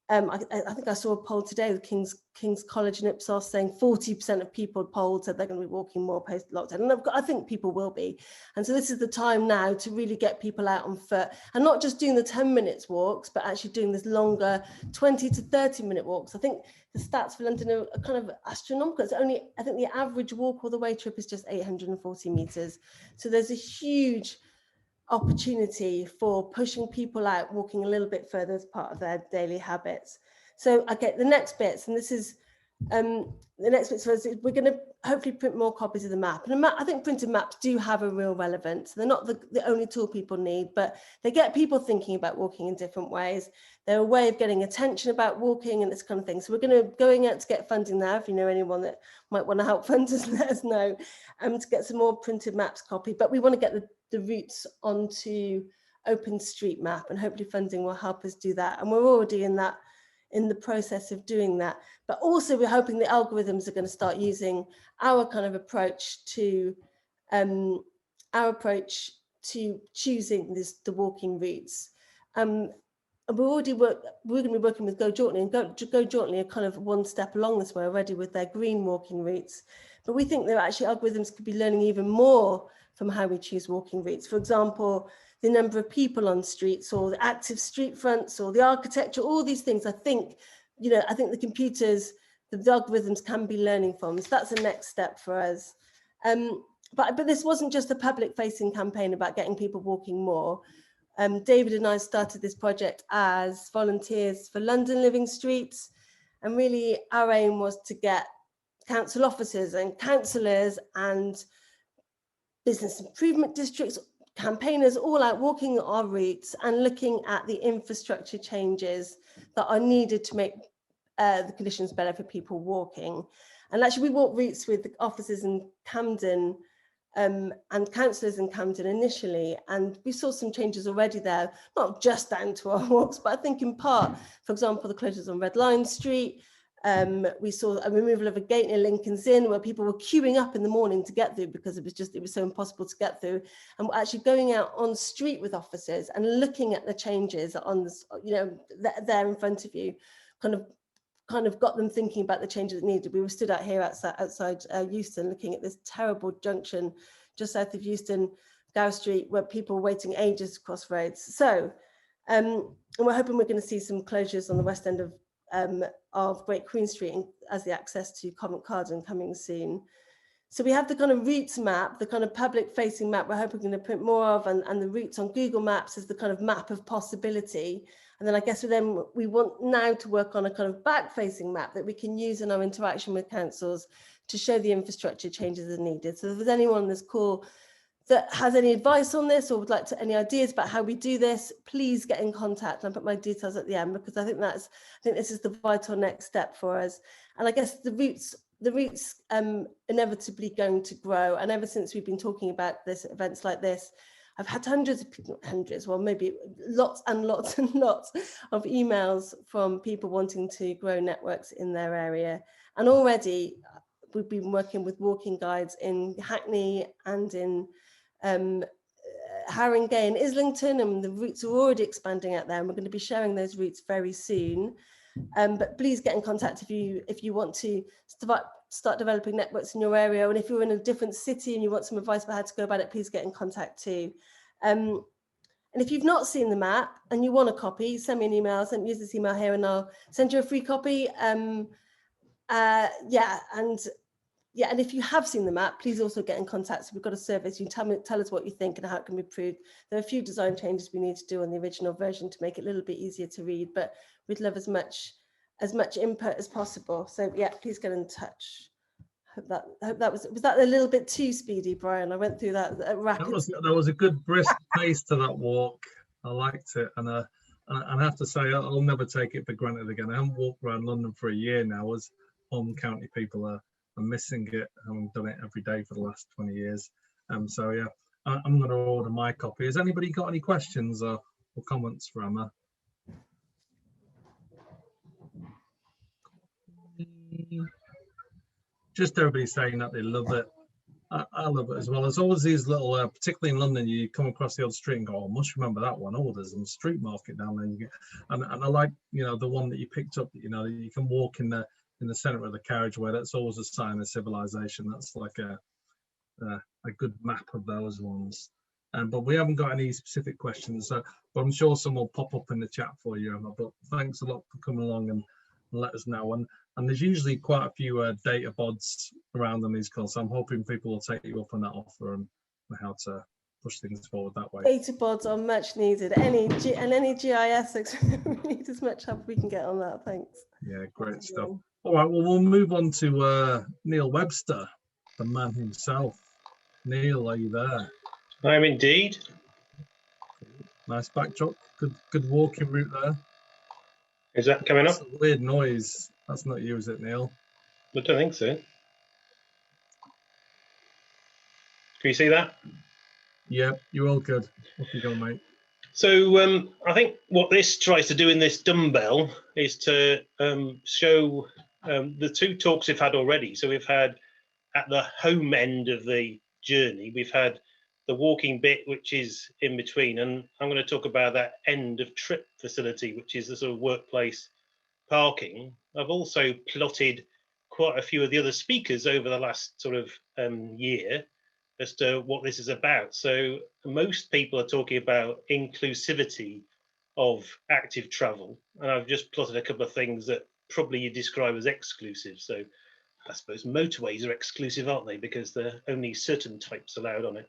I think I saw a poll today with King's College in Ipsos saying 40% of people polled said they're going to be walking more post-lockdown. And I think people will be. And so this is the time now to really get people out on foot and not just doing the 10 minutes walks, but actually doing this longer 20 to 30-minute walks. I think the stats for London are kind of astronomical. It's only, I think the average walk all the way trip is just 840 metres. So there's a huge opportunity for pushing people out, walking a little bit further as part of their daily habits. So I get the next bits, and this is the next bits for us. We're going to hopefully print more copies of the map. And I think printed maps do have a real relevance. They're not the only tool people need, but they get people thinking about walking in different ways. They're a way of getting attention about walking and this kind of thing. So we're going out to get funding now. If you know anyone that might want to help fund us, let us know, to get some more printed maps copied. But we want to get the routes onto OpenStreetMap, and hopefully funding will help us do that. And we're already in the process of doing that. But also we're hoping the algorithms are going to start using our kind of approach to choosing the walking routes. And we're going to be working with Go Jointly, and Go Jointly are kind of one step along this way already with their green walking routes. But we think that actually algorithms could be learning even more from how we choose walking routes. For example, the number of people on streets, or the active street fronts, or the architecture, all these things. I think the computers, the algorithms can be learning from. So that's the next step for us. But this wasn't just a public-facing campaign about getting people walking more. David and I started this project as volunteers for London Living Streets, and really our aim was to get council officers and councillors and business improvement districts, campaigners, all out walking our routes and looking at the infrastructure changes that are needed to make the conditions better for people walking. And actually we walked routes with the officers in Camden and councillors in Camden initially, and we saw some changes already there, not just down to our walks, but I think in part, for example, the closures on Red Lion Street. We saw a removal of a gate near Lincoln's Inn where people were queuing up in the morning to get through because it was so impossible to get through. And we're actually going out on street with officers and looking at the changes on this, there in front of you, kind of got them thinking about the changes that needed. We were stood out here outside Euston looking at this terrible junction just south of Euston, Gow Street, where people were waiting ages to cross roads. So, and we're hoping we're going to see some closures on the west end of Great Queen Street as the access to Covent Garden coming soon. So we have the kind of routes map, the kind of public facing map we're hoping we're going to print more of, and the routes on Google Maps is the kind of map of possibility. And then I guess we want now to work on a kind of back facing map that we can use in our interaction with councils to show the infrastructure changes that are needed. So if there's anyone on this call that has any advice on this or would like any ideas about how we do this, please get in contact. And I'll put my details at the end, because I think this is the vital next step for us. And I guess the routes inevitably going to grow. And ever since we've been talking about events like this, I've had maybe lots and lots and lots of emails from people wanting to grow networks in their area. And already we've been working with walking guides in Hackney and in Haringey and Islington, and the routes are already expanding out there, and we're going to be sharing those routes very soon. But please get in contact if you want to start developing networks in your area, and if you're in a different city and you want some advice about how to go about it, please get in contact too. And if you've not seen the map and you want a copy, send me an email, use this email here and I'll send you a free copy. And if you have seen the map, please also get in contact. So we've got a service. You can tell us what you think and how it can be improved. There are a few design changes we need to do on the original version to make it a little bit easier to read, but we'd love as much input as possible. So yeah, please get in touch. Hope that was that a little bit too speedy, Brian? I went through that rapid. There was a good brisk pace to that walk. I liked it, and And I have to say, I'll never take it for granted again. I haven't walked around London for a year now, as home county people are missing it, having done it every day for the last 20 years. So yeah, I'm going to order my copy. Has anybody got any questions or comments for Emma? Just everybody saying that they love it. I love it as well. There's always these little, particularly in London, you come across the old street and go, oh, I must remember that one. Oh, there's a street market down there. You get, and I like, you know, the one that you picked up, you know, you can walk in the center of the carriageway. That's always a sign of civilization. That's like a good map of those ones. But we haven't got any specific questions, so but I'm sure some will pop up in the chat for you, Emma. But thanks a lot for coming along and let us know. And there's usually quite a few data bods around on these calls, so I'm hoping people will take you up on that offer and how to push things forward that way. Data bods are much needed. Any GIS, we need as much help we can get on that. Thanks. Yeah, great stuff. All right, well, we'll move on to Neil Webster, the man himself. Neil, are you there? I am indeed. Nice backdrop. Good walking route there. Is that coming up? That's a weird noise. That's not you, is it, Neil? I don't think so. Can you see that? Yeah, you're all good. Off you go, mate. So I think what this tries to do in this dumbbell is to show the two talks we've had already. So we've had at the home end of the journey, we've had the walking bit, which is in between, and I'm going to talk about that end of trip facility, which is the sort of workplace parking. I've also plotted quite a few of the other speakers over the last sort of year as to what this is about. So most people are talking about inclusivity of active travel, and I've just plotted a couple of things that probably you describe as exclusive. So I suppose motorways are exclusive, aren't they? Because there are only certain types allowed on it.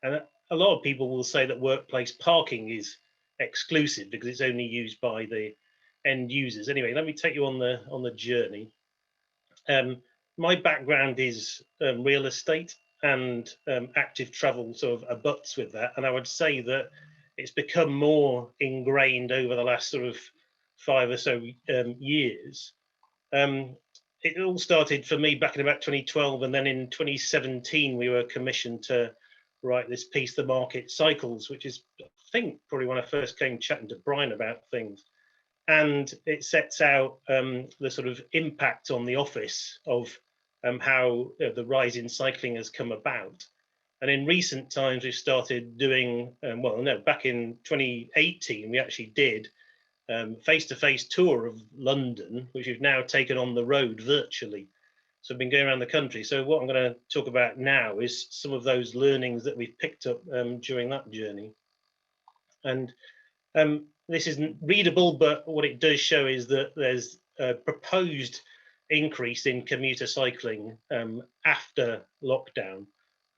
And a lot of people will say that workplace parking is exclusive because it's only used by the end users. Anyway, let me take you on the journey. My background is real estate, and active travel sort of abuts with that. And I would say that it's become more ingrained over the last sort of 5 or so years. It all started for me back in about 2012, and then in 2017 we were commissioned to write this piece, The Market Cycles, which is, I think, probably when I first came chatting to Brian about things. And it sets out the sort of impact on the office of how the rise in cycling has come about. And in recent times, we've started doing, back in 2018, we actually did face-to-face tour of London, which we've now taken on the road virtually. So I've been going around the country. So what I'm going to talk about now is some of those learnings that we've picked up during that journey. And this isn't readable, but what it does show is that there's a proposed increase in commuter cycling after lockdown.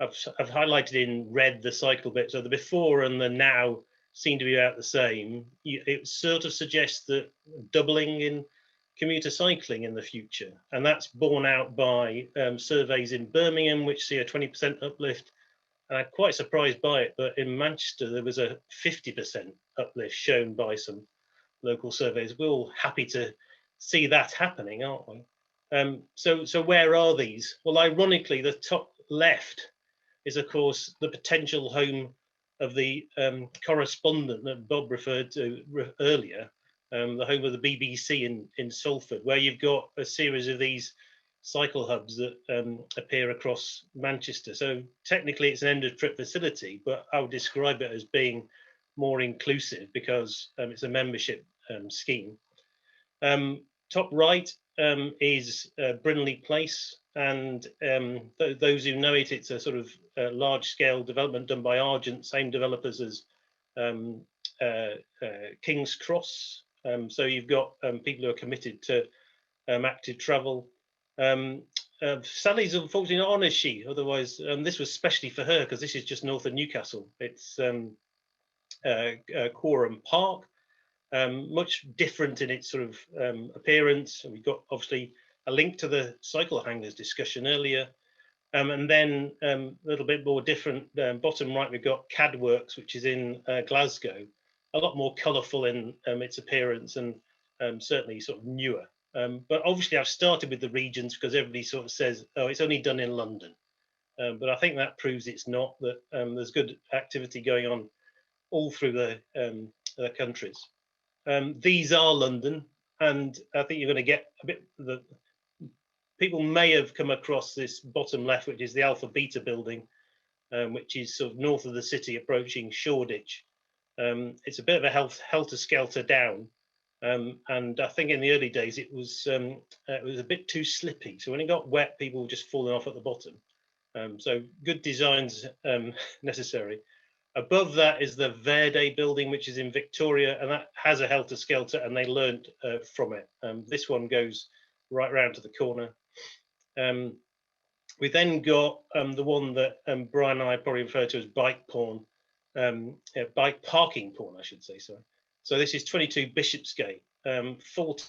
I've highlighted in red the cycle bit. So the before and the now seem to be about the same. It sort of suggests that doubling in commuter cycling in the future, and that's borne out by surveys in Birmingham, which see a 20% uplift. And I'm quite surprised by it, but in Manchester there was a 50% uplift shown by some local surveys. We're all happy to see that happening, aren't we? So where are these? Well, ironically, the top left is, of course, the potential home of the correspondent that Bob referred to earlier, the home of the BBC in Salford, where you've got a series of these cycle hubs that appear across Manchester. So technically it's an end of trip facility, but I would describe it as being more inclusive because it's a membership scheme. Top right is Brindley Place, and those who know it, it's a sort of large-scale development done by Argent, same developers as King's Cross. So you've got people who are committed to active travel. Sally's unfortunately not on, is she? Otherwise, this was specially for her because this is just north of Newcastle. It's Quorum Park, much different in its sort of appearance. And we've got obviously a link to the cycle hangars discussion earlier. And then a little bit more different, bottom right, we've got CAD Works, which is in Glasgow. a lot more colourful in its appearance and certainly sort of newer. But obviously I've started with the regions because everybody sort of says, oh, it's only done in London. But I think that proves it's not, that there's good activity going on all through the countries. These are London, and I think you're going to get a bit, people may have come across this bottom left, which is the Alpha Beta building, which is sort of north of the city approaching Shoreditch. It's a bit of a helter-skelter down. And I think in the early days it was a bit too slippy. So when it got wet, people were just falling off at the bottom. So good designs necessary. Above that is the Verde building, which is in Victoria, and that has a helter-skelter, and they learned from it. This one goes right round to the corner. We then got the one that Brian and I probably refer to as bike porn, bike parking porn, I should say, sorry. So this is 22 Bishopsgate, 40.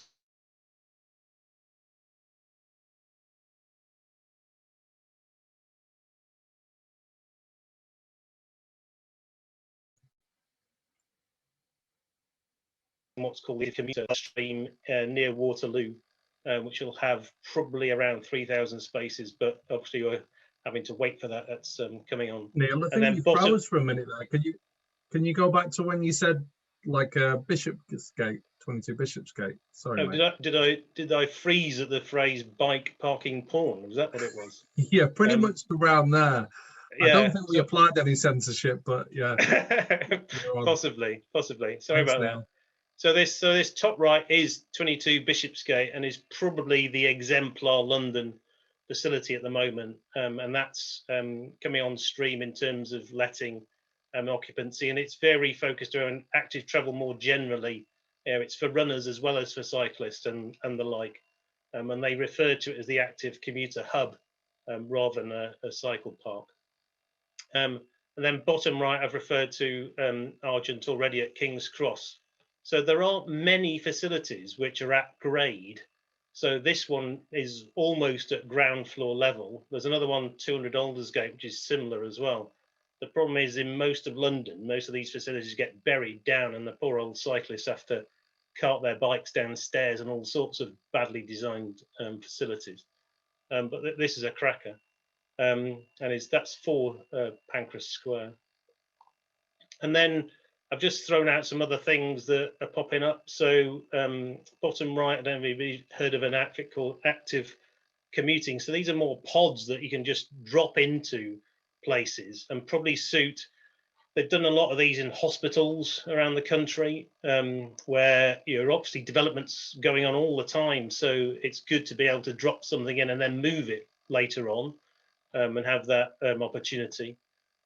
What's called the commuter stream near Waterloo, which will have probably around 3,000 spaces, but obviously you're having to wait for that. That's coming on. Neil, I think you froze for a minute there. Can you go back to when you said like Bishopsgate, 22 Bishopsgate? Sorry, oh, did I freeze at the phrase bike parking porn? Was that what it was? Yeah, pretty much around there. Yeah, I don't think we applied any censorship, but yeah. possibly. Sorry about that. So this top right is 22 Bishopsgate and is probably the exemplar London facility at the moment, and that's coming on stream in terms of letting occupancy, and it's very focused around active travel more generally. It's for runners as well as for cyclists and the like, and they refer to it as the active commuter hub rather than a cycle park. And then bottom right, I've referred to Argent already at King's Cross. So there aren't many facilities which are at grade. So this one is almost at ground floor level. There's another one, 200 Aldersgate, which is similar as well. The problem is in most of London, most of these facilities get buried down and the poor old cyclists have to cart their bikes downstairs and all sorts of badly designed facilities. But this is a cracker. And that's 4 Pancras Square. And then I've just thrown out some other things that are popping up. So bottom right, I don't know if you've heard of an outfit called Active Commuting. So these are more pods that you can just drop into places and probably suit. They've done a lot of these in hospitals around the country where you're obviously developments going on all the time. So it's good to be able to drop something in and then move it later on and have that opportunity.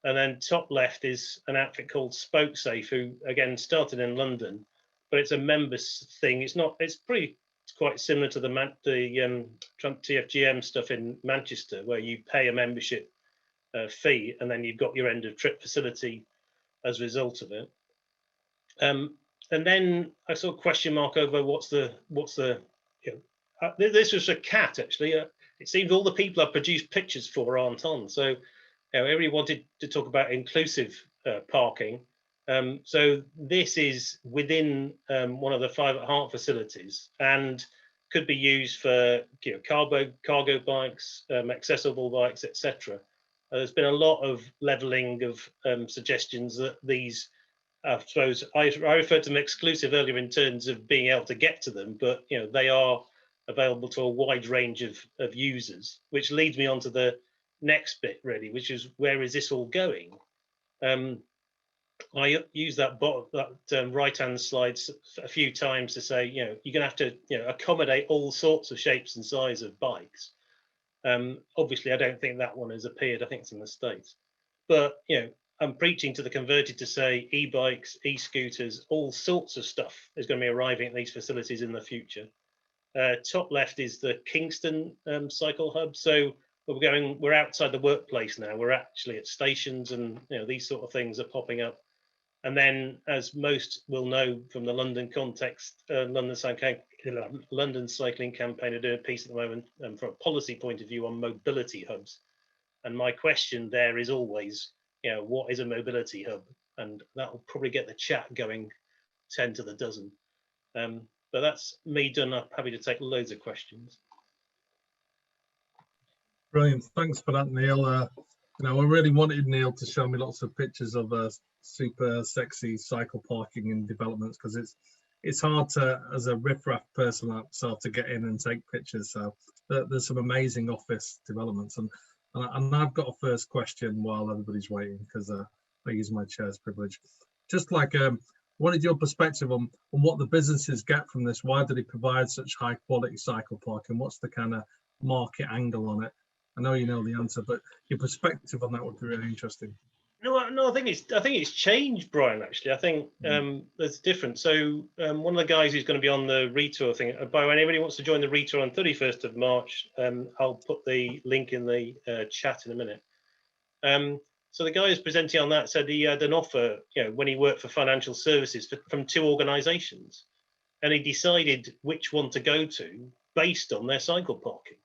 And then top left is an outfit called SpokeSafe, who again started in London, but it's a members thing. It's quite similar to the TFGM stuff in Manchester, where you pay a membership fee and then you've got your end of trip facility as a result of it. And then I saw a question mark over what's the this was a cat actually. It seems all the people I've produced pictures for aren't on. So everybody wanted to talk about inclusive parking. So this is within one of the 5 at Heart facilities and could be used for cargo bikes, accessible bikes, etc. There's been a lot of levelling of suggestions that these, I suppose, I referred to them exclusive earlier in terms of being able to get to them, but they are available to a wide range of users, which leads me on to the next bit really, which is where is this all going? I use that right-hand slide a few times to say, you're going to have to accommodate all sorts of shapes and sizes of bikes. Obviously, I don't think that one has appeared. I think it's in the States. But, I'm preaching to the converted to say e-bikes, e-scooters, all sorts of stuff is going to be arriving at these facilities in the future. Top left is the Kingston cycle hub. So we're outside the workplace now. We're actually at stations and, these sort of things are popping up. And then, as most will know from the London context, London Cycling Campaign are doing a piece at the moment from a policy point of view on mobility hubs. And my question there is always, what is a mobility hub? And that will probably get the chat going 10 to the dozen. But that's me done. I'm happy to take loads of questions. Brilliant. Thanks for that, Neil. You know, I really wanted Neil to show me lots of pictures of super sexy cycle parking in developments, because it's hard to, as a riffraff person like myself, to get in and take pictures. So there's some amazing office developments, and I've got a first question while everybody's waiting, because I use my chair's privilege. Just like, what is your perspective on what the businesses get from this? Why do they provide such high quality cycle parking? What's the kind of market angle on it? I know you know the answer, but your perspective on that would be really interesting. No, I think it's changed, Brian. Actually, I think there's different. So one of the guys who's going to be on the retour thing. By the way, anybody wants to join the retour on 31st of March, I'll put the link in the chat in a minute. So the guy who's presenting on that said he had an offer, you know, when he worked for financial services from 2 organisations, and he decided which one to go to based on their cycle parking.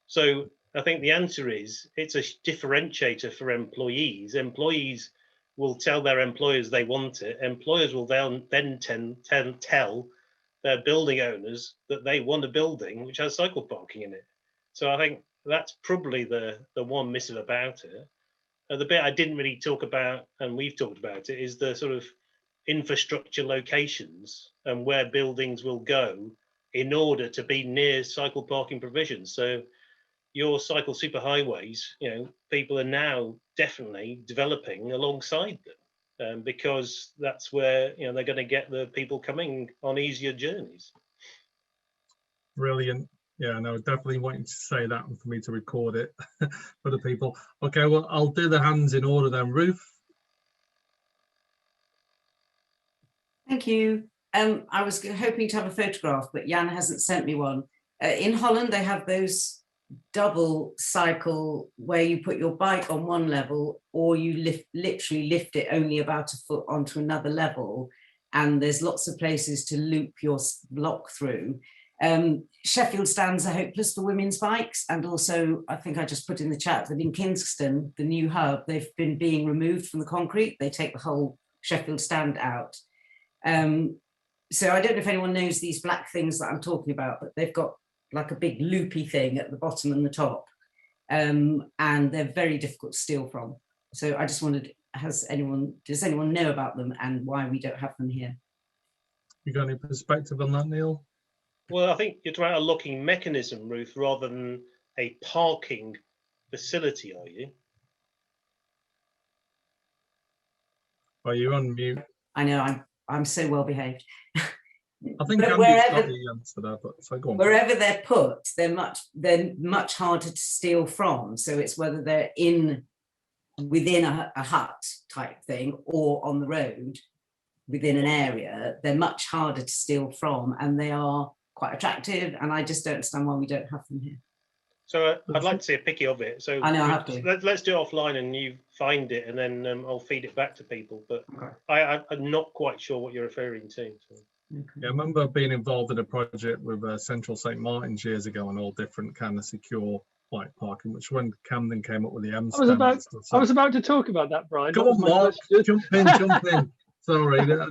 So I think the answer is it's a differentiator for employees. Employees will tell their employers they want it. Employers will then tell their building owners that they want a building which has cycle parking in it. So I think that's probably the one missive about it. The bit I didn't really talk about, and we've talked about it, is the sort of infrastructure locations and where buildings will go in order to be near cycle parking provisions. So your cycle superhighways, you know, people are now definitely developing alongside them, because that's where, you know, they're going to get the people coming on easier journeys. Brilliant. Yeah, no, definitely wanting to say that and for me to record it for the people. Okay, well, I'll do the hands in order then. Ruth. Thank you. I was hoping to have a photograph, but Jan hasn't sent me one. In Holland, they have those double cycle where you put your bike on one level, or you literally lift it only about a foot onto another level, and there's lots of places to loop your block through. Sheffield stands are hopeless for women's bikes, and also I think I just put in the chat that in Kingston, the new hub, they've been being removed from the concrete. They take the whole Sheffield stand out. So I don't know if anyone knows these black things that I'm talking about, but they've got like a big loopy thing at the bottom and the top, and they're very difficult to steal from. So I just wondered, does anyone know about them and why we don't have them here? You got any perspective on that, Neil? Well, I think you're talking about a locking mechanism, Ruth, rather than a parking facility, are you? Are you on mute? I know, I'm so well behaved. I think wherever they're put, they're much harder to steal from. So it's whether they're within a hut type thing or on the road within an area, they're much harder to steal from, and they are quite attractive. And I just don't understand why we don't have them here. So I'd like to see a picky of it. So I know, I have to. Let's do it offline, and you find it, and then I'll feed it back to people. But okay. I'm not quite sure what you're referring to. So. Yeah, I remember being involved in a project with Central St Martin's years ago on all different kind of secure bike parking, which when Camden came up with the M standards. I was about to talk about that, Brian. Come on, Mark, jump in. Sorry, that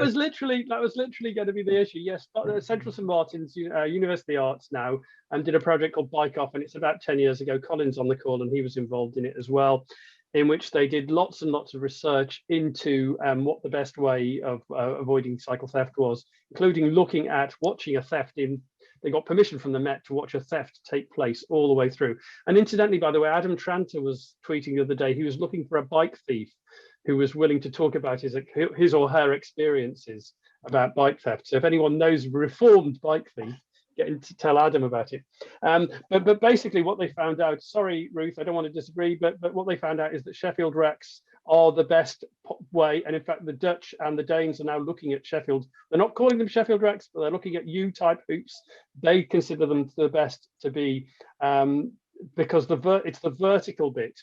was literally going to be the issue. Yes, Central St Martin's University Arts now did a project called Bike Off, and it's about 10 years ago. Colin's on the call, and he was involved in it as well, in which they did lots and lots of research into what the best way of avoiding cycle theft was, including looking at watching a theft in. They got permission from the Met to watch a theft take place all the way through. And incidentally, by the way, Adam Tranter was tweeting the other day, he was looking for a bike thief who was willing to talk about his or her experiences about bike theft. So if anyone knows a reformed bike thief, get in to tell Adam about it. But basically what they found out, sorry, Ruth, I don't want to disagree, but what they found out is that Sheffield wrecks are the best way. And in fact, the Dutch and the Danes are now looking at Sheffield. They're not calling them Sheffield wrecks, but they're looking at U-type hoops. They consider them the best to be, because it's the vertical bit.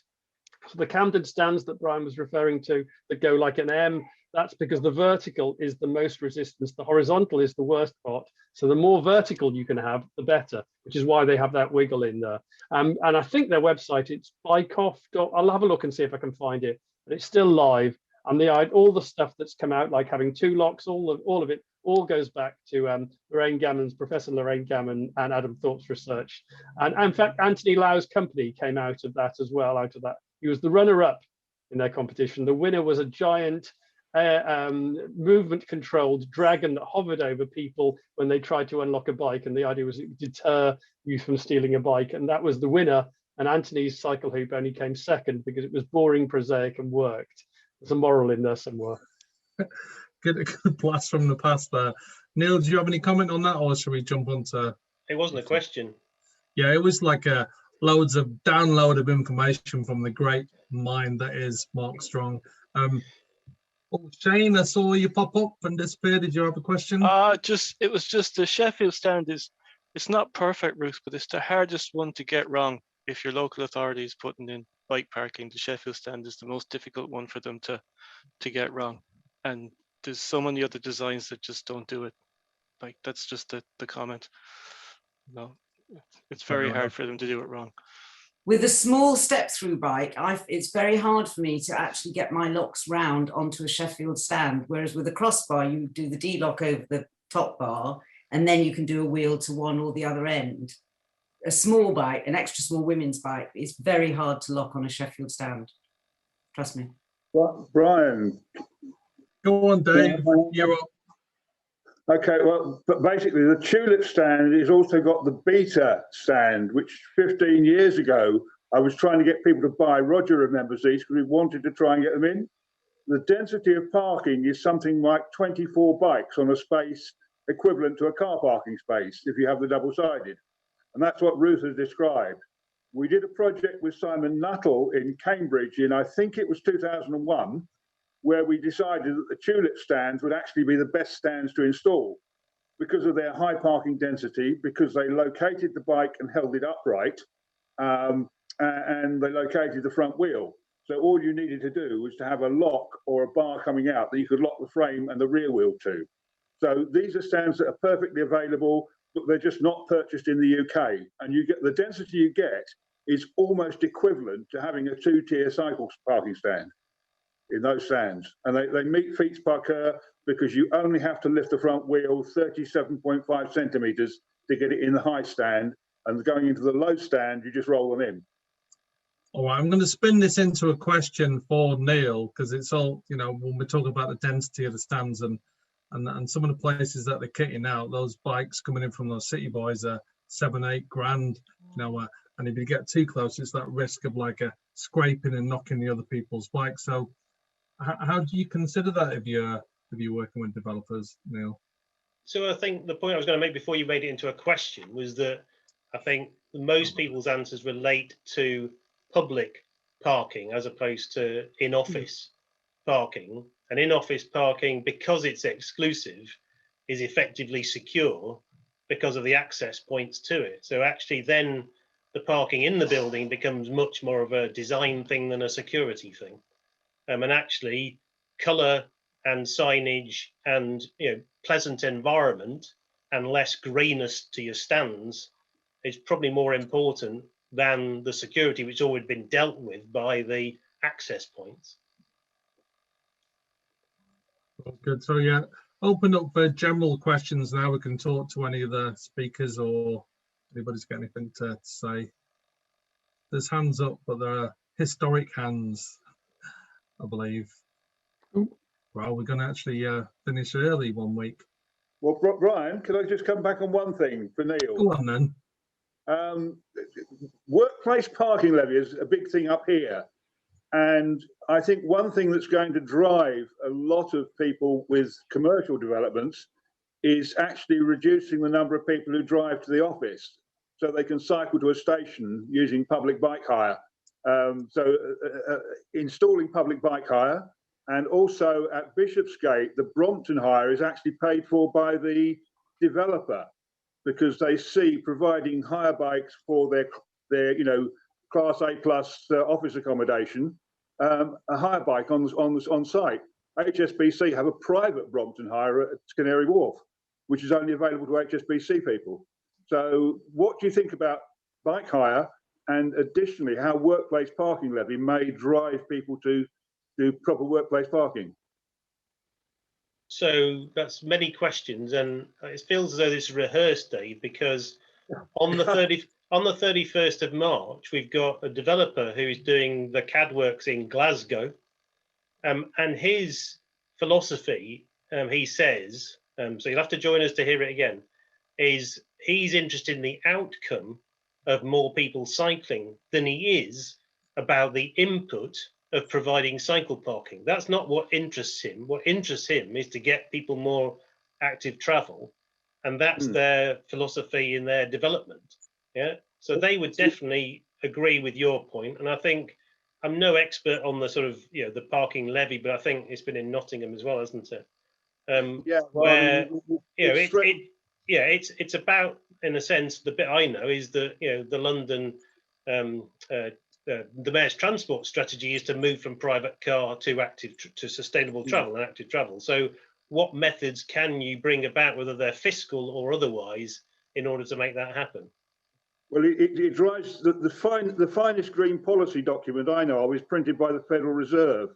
So the Camden stands that Brian was referring to that go like an M, that's because the vertical is the most resistance. The horizontal is the worst part. So the more vertical you can have, the better, which is why they have that wiggle in there. And I think their website, it's bikeoff. I'll have a look and see if I can find it, but it's still live. And all the stuff that's come out, like having 2 locks, all of it, all goes back to Professor Lorraine Gammon and Adam Thorpe's research. And in fact, Anthony Lau's company came out of that as well. He was the runner-up in their competition. The winner was a giant movement-controlled dragon that hovered over people when they tried to unlock a bike. And the idea was it would deter you from stealing a bike. And that was the winner. And Anthony's cycle hoop only came second because it was boring, prosaic, and worked. There's a moral in there somewhere. Good blast from the past there. Neil, do you have any comment on that, or should we jump on to? It wasn't a question. Yeah, it was like loads of download of information from the great mind that is Mark Strong. Shane, I saw you pop up and disappear. Did you have a question? It was just the Sheffield stand it's not perfect, Ruth, but it's the hardest one to get wrong. If your local authority is putting in bike parking, the Sheffield stand is the most difficult one for them to get wrong. And there's so many other designs that just don't do it. Like, that's just the comment. No, it's very hard for them to do it wrong. With a small step-through bike, it's very hard for me to actually get my locks round onto a Sheffield stand. Whereas with a crossbar, you do the D-lock over the top bar, and then you can do a wheel to one or the other end. A small bike, an extra small women's bike, is very hard to lock on a Sheffield stand. Trust me. Well, Brian. Go on, Dave. You're up. Okay, well, but basically the Tulip stand has also got the Beta stand, which 15 years ago, I was trying to get people to buy. Roger remembers these because we wanted to try and get them in. The density of parking is something like 24 bikes on a space equivalent to a car parking space if you have the double-sided. And that's what Ruth has described. We did a project with Simon Nuttall in Cambridge in, I think it was 2001, where we decided that the Tulip stands would actually be the best stands to install because of their high parking density, because they located the bike and held it upright, and they located the front wheel. So all you needed to do was to have a lock or a bar coming out that you could lock the frame and the rear wheel to. So these are stands that are perfectly available, but they're just not purchased in the UK. And you get the density you get is almost equivalent to having a 2-tier cycle parking stand in those stands. And they meet feet per car because you only have to lift the front wheel 37.5 centimeters to get it in the high stand. And going into the low stand, you just roll them in. All right, I'm going to spin this into a question for Neil, because it's all, you know, when we're talking about the density of the stands and some of the places that they're kitting out, those bikes coming in from those city boys are 7-8 grand, you know, and if you get too close, it's that risk of like a scraping and knocking the other people's bikes. So how do you consider that if you're working with developers, Neil? So I think the point I was going to make before you made it into a question was that I think most people's answers relate to public parking as opposed to in-office parking. And in-office parking, because it's exclusive, is effectively secure because of the access points to it. So actually then the parking in the building becomes much more of a design thing than a security thing. And actually colour and signage and, you know, pleasant environment and less greyness to your stands is probably more important than the security, which has always been dealt with by the access points. Good. So yeah, open up for general questions now. We can talk to any of the speakers or anybody's got anything to say. There's hands up, but there are historic hands, I believe. Well, we're going to actually finish early one week. Well, Brian, could I just come back on one thing for Neil? Go on then. Workplace parking levy is a big thing up here. And I think one thing that's going to drive a lot of people with commercial developments is actually reducing the number of people who drive to the office so they can cycle to a station using public bike hire. Installing public bike hire, and also at Bishopsgate, the Brompton hire is actually paid for by the developer because they see providing hire bikes for their you know, Class A plus office accommodation, a hire bike on site. HSBC have a private Brompton hire at Canary Wharf, which is only available to HSBC people. So what do you think about bike hire, and additionally how workplace parking levy may drive people to do proper workplace parking? So that's many questions, and it feels as though this is rehearsed, Dave, because on the 31st of March, we've got a developer who is doing the CAD works in Glasgow, and his philosophy, he says, so you'll have to join us to hear it again, is he's interested in the outcome of more people cycling than he is about the input of providing cycle parking. That's not what interests him. What interests him is to get people more active travel, and that's their philosophy in their development. Yeah, so they would definitely agree with your point, and I think I'm no expert on the sort of the parking levy, but I think it's been in Nottingham as well, hasn't it? Yeah, well, where it's about, in a sense, the bit I know is that the London the mayor's transport strategy is to move from private car to sustainable travel and active travel. So what methods can you bring about, whether they're fiscal or otherwise, in order to make that happen? Well, it drives the finest green policy document I know of is printed by the Federal Reserve,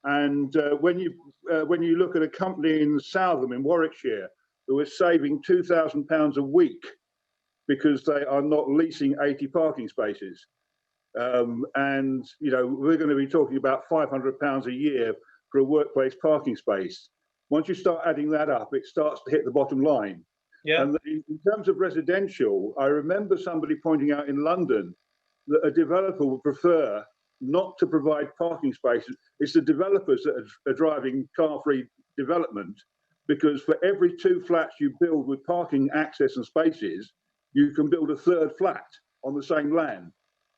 and when you look at a company in Southam in Warwickshire who is saving £2,000 a week because they are not leasing 80 parking spaces, and we're going to be talking about £500 a year for a workplace parking space. Once you start adding that up, it starts to hit the bottom line. Yeah. And in terms of residential, I remember somebody pointing out in London that a developer would prefer not to provide parking spaces. It's the developers that are driving car-free development, because for every 2 flats you build with parking access and spaces, you can build a 3rd flat on the same land.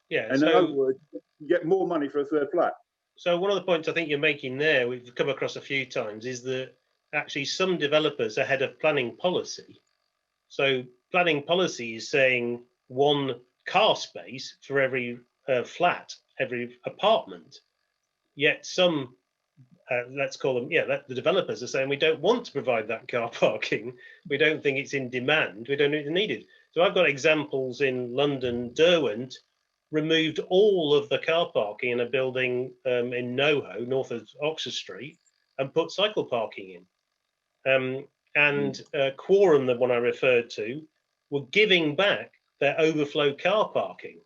Yeah. And in other words, you get more money for a 3rd flat. So one of the points I think you're making there, we've come across a few times, is that actually some developers are ahead of planning policy. So planning policy is saying 1 car space for every flat, every apartment. Yet some, let's call them, the developers are saying we don't want to provide that car parking. We don't think it's in demand. We don't think it's needed. So I've got examples in London. Derwent removed all of the car parking in a building in NoHo, north of Oxford Street, and put cycle parking in. And Quorum, the one I referred to, were giving back their overflow car parking.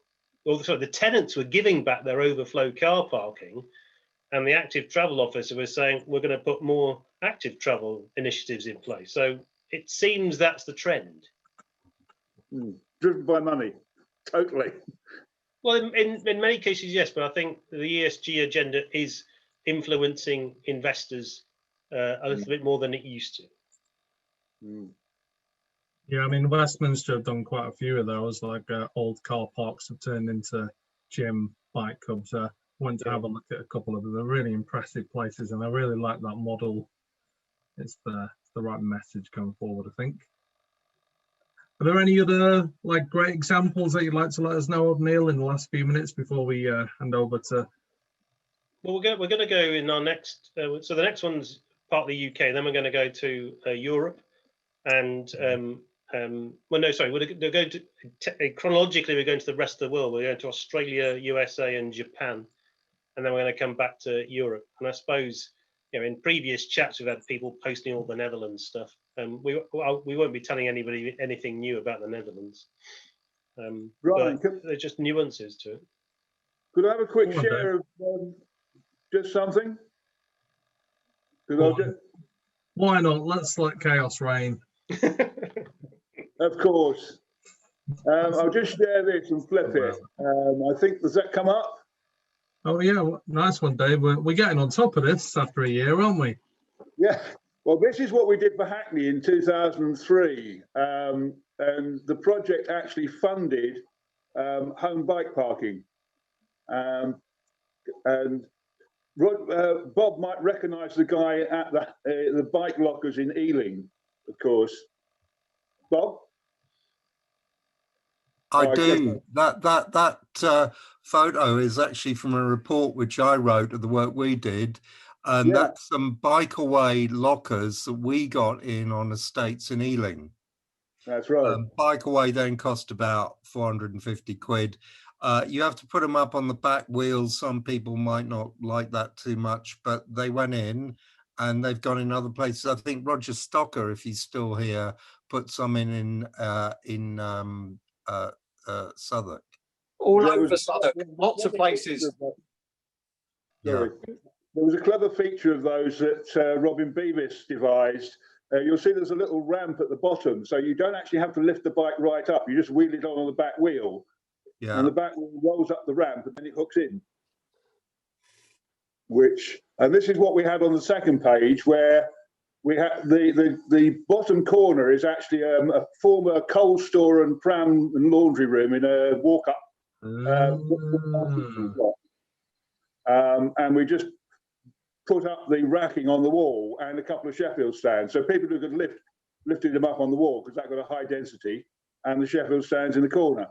Or sorry, the tenants were giving back their overflow car parking, and the active travel officer was saying, we're going to put more active travel initiatives in place. So it seems that's the trend. Driven by money, totally. Well, in many cases, yes, but I think the ESG agenda is influencing investors a little bit more than it used to. Yeah, I mean, Westminster have done quite a few of those, like old car parks have turned into gym bike clubs. I went to have a look at a couple of them. They're really impressive places, and I really like that model. It's the right message going forward, I think. Are there any other great examples that you'd like to let us know of, Neil, in the last few minutes before we hand over to? Well, we're going to go in our next. So the next one's part of the UK. Then we're going to go to Europe, and well, no, sorry, we're going to chronologically. We're going to the rest of the world. We're going to Australia, USA, and Japan, and then we're going to come back to Europe. And I suppose, in previous chats we've had people posting all the Netherlands stuff. We won't be telling anybody anything new about the Netherlands. Right, there's just nuances to it. Could I have a quick share of just something? Why not? Let's let chaos reign. Of course. I'll just share this and flip it. I think, does that come up? Oh yeah, nice one, Dave. We're getting on top of this after a year, aren't we? Yeah. Well, this is what we did for Hackney in 2003, and the project actually funded home bike parking. And Bob might recognise the guy at the bike lockers in Eveline, of course. Bob? I do. That photo is actually from a report which I wrote of the work we did. And that's some bike away lockers that we got in on estates in Ealing. That's right. Bike away then cost about 450 quid. You have to put them up on the back wheels. Some people might not like that too much, but they went in and they've gone in other places. I think Roger Stocker, if he's still here, put some in Southwark. All There over was- Southwark, lots of places. Sorry. There was a clever feature of those that Robin Beavis devised. You'll see there's a little ramp at the bottom, so you don't actually have to lift the bike right up. You just wheel it on the back wheel, and the back wheel rolls up the ramp, and then it hooks in. And this is what we had on the second page, where we had the bottom corner is actually a former coal store and pram and laundry room in a walk-up. And we just put up the racking on the wall and a couple of Sheffield stands, so people who could lifted them up on the wall, because that got a high density, and the Sheffield stands in the corner.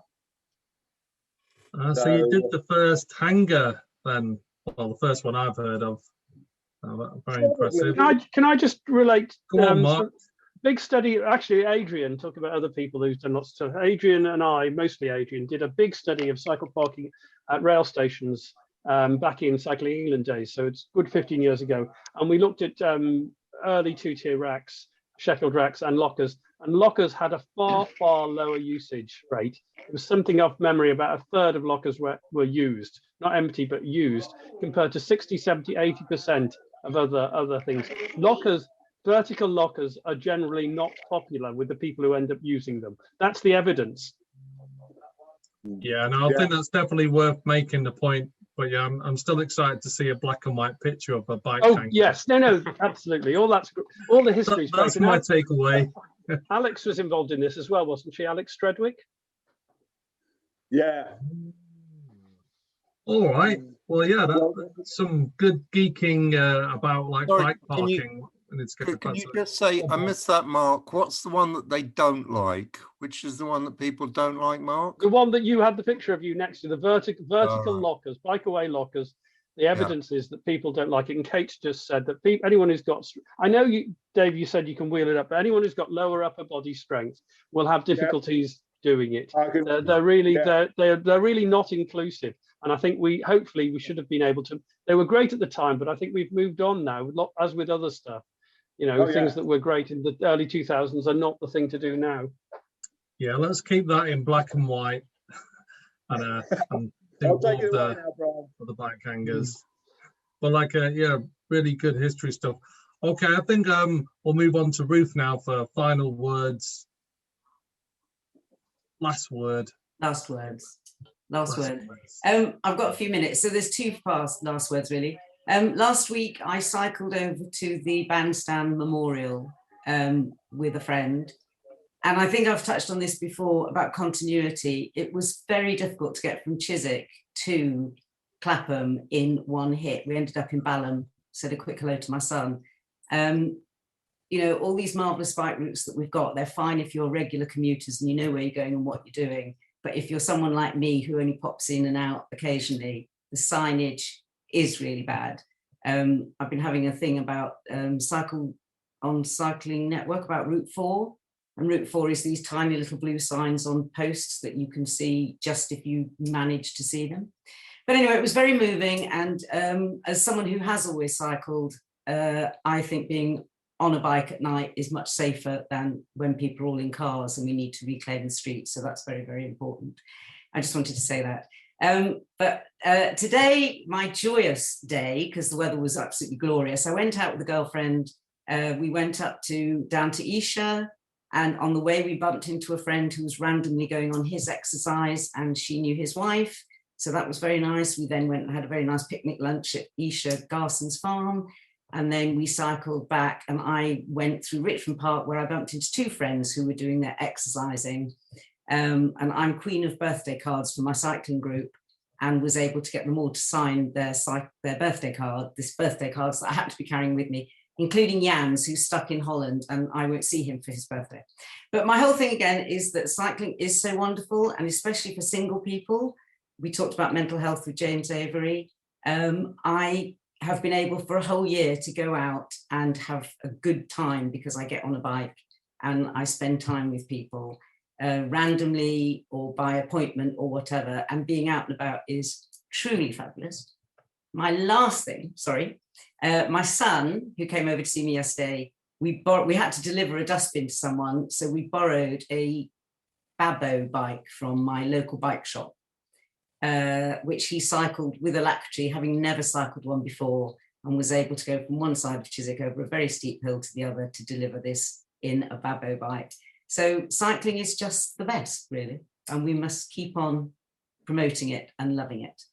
So you did the first hangar then? Well, the first one I've heard of. Very impressive. Can I just relate? Go on, Mark. Big study, actually, Adrian, talk about other people who've done lots of stuff. Adrian and I, mostly Adrian, did a big study of cycle parking at rail stations back in Cycling England days. So it's good 15 years ago. And we looked at early two-tier racks, Sheffield racks and lockers. And lockers had a far, far lower usage rate. It was something off memory, about a third of lockers were used, not empty, but used, compared to 60, 70, 80% of other things. Lockers, vertical lockers, are generally not popular with the people who end up using them. That's the evidence. Yeah, no, I think that's definitely worth making the point. But yeah, I'm still excited to see a black and white picture of a bike. Oh hangar. yes, no, absolutely. All the history. That's my takeaway. Alex was involved in this as well, wasn't she, Alex Stredwick? Yeah. All right. Well, yeah, that's some good geeking about like bike parking. Can you just say, I missed that, Mark. What's the one that they don't like? Which is the one that people don't like, Mark? The one that you had the picture of you next to, the vertical lockers, bike-away lockers. The evidence is that people don't like it. And Kate just said that anyone who's got, I know you, Dave, you said you can wheel it up, but anyone who's got lower upper body strength will have difficulties doing it. They're really not inclusive. And I think hopefully we should have been able to, they were great at the time, but I think we've moved on now, as with other stuff. You know, things that were great in the early 2000s are not the thing to do now. Yeah, let's keep that in black and white. And do the bike hangers. But like, yeah, really good history stuff. Okay, I think we'll move on to Ruth now for final words. Last word. Last words. I've got a few minutes, so there's two last words really. Last week I cycled over to the Bandstand Memorial with a friend, and I think I've touched on this before about continuity. It was very difficult to get from Chiswick to Clapham in one hit. We ended up in Balham. Said a quick hello to my son. You know, all these marvellous bike routes that we've got, they're fine if you're regular commuters and you know where you're going and what you're doing. But if you're someone like me who only pops in and out occasionally, the signage is really bad. I've been having a thing about Cycling Network about Route 4. And Route 4 is these tiny little blue signs on posts that you can see just if you manage to see them. But anyway, it was very moving. And as someone who has always cycled, I think being on a bike at night is much safer than when people are all in cars and we need to reclaim the streets. So that's very, very important. I just wanted to say that. But today, my joyous day, because the weather was absolutely glorious, I went out with a girlfriend. We went down to Esher, and on the way we bumped into a friend who was randomly going on his exercise, and she knew his wife. So that was very nice. We then went and had a very nice picnic lunch at Esher Garson's farm. And then we cycled back, and I went through Richmond Park, where I bumped into two friends who were doing their exercising. And I'm queen of birthday cards for my cycling group, and was able to get them all to sign their birthday cards that I had to be carrying with me, including Jan's, who's stuck in Holland, and I won't see him for his birthday. But my whole thing again is that cycling is so wonderful, and especially for single people. We talked about mental health with James Avery. I have been able for a whole year to go out and have a good time because I get on a bike and I spend time with people. randomly or by appointment or whatever, and being out and about is truly fabulous. My last thing, sorry, my son, who came over to see me yesterday, we had to deliver a dustbin to someone, so we borrowed a Babbo bike from my local bike shop, which he cycled with alacrity, having never cycled one before, and was able to go from one side of Chiswick over a very steep hill to the other to deliver this in a Babbo bike. So cycling is just the best, really, and we must keep on promoting it and loving it.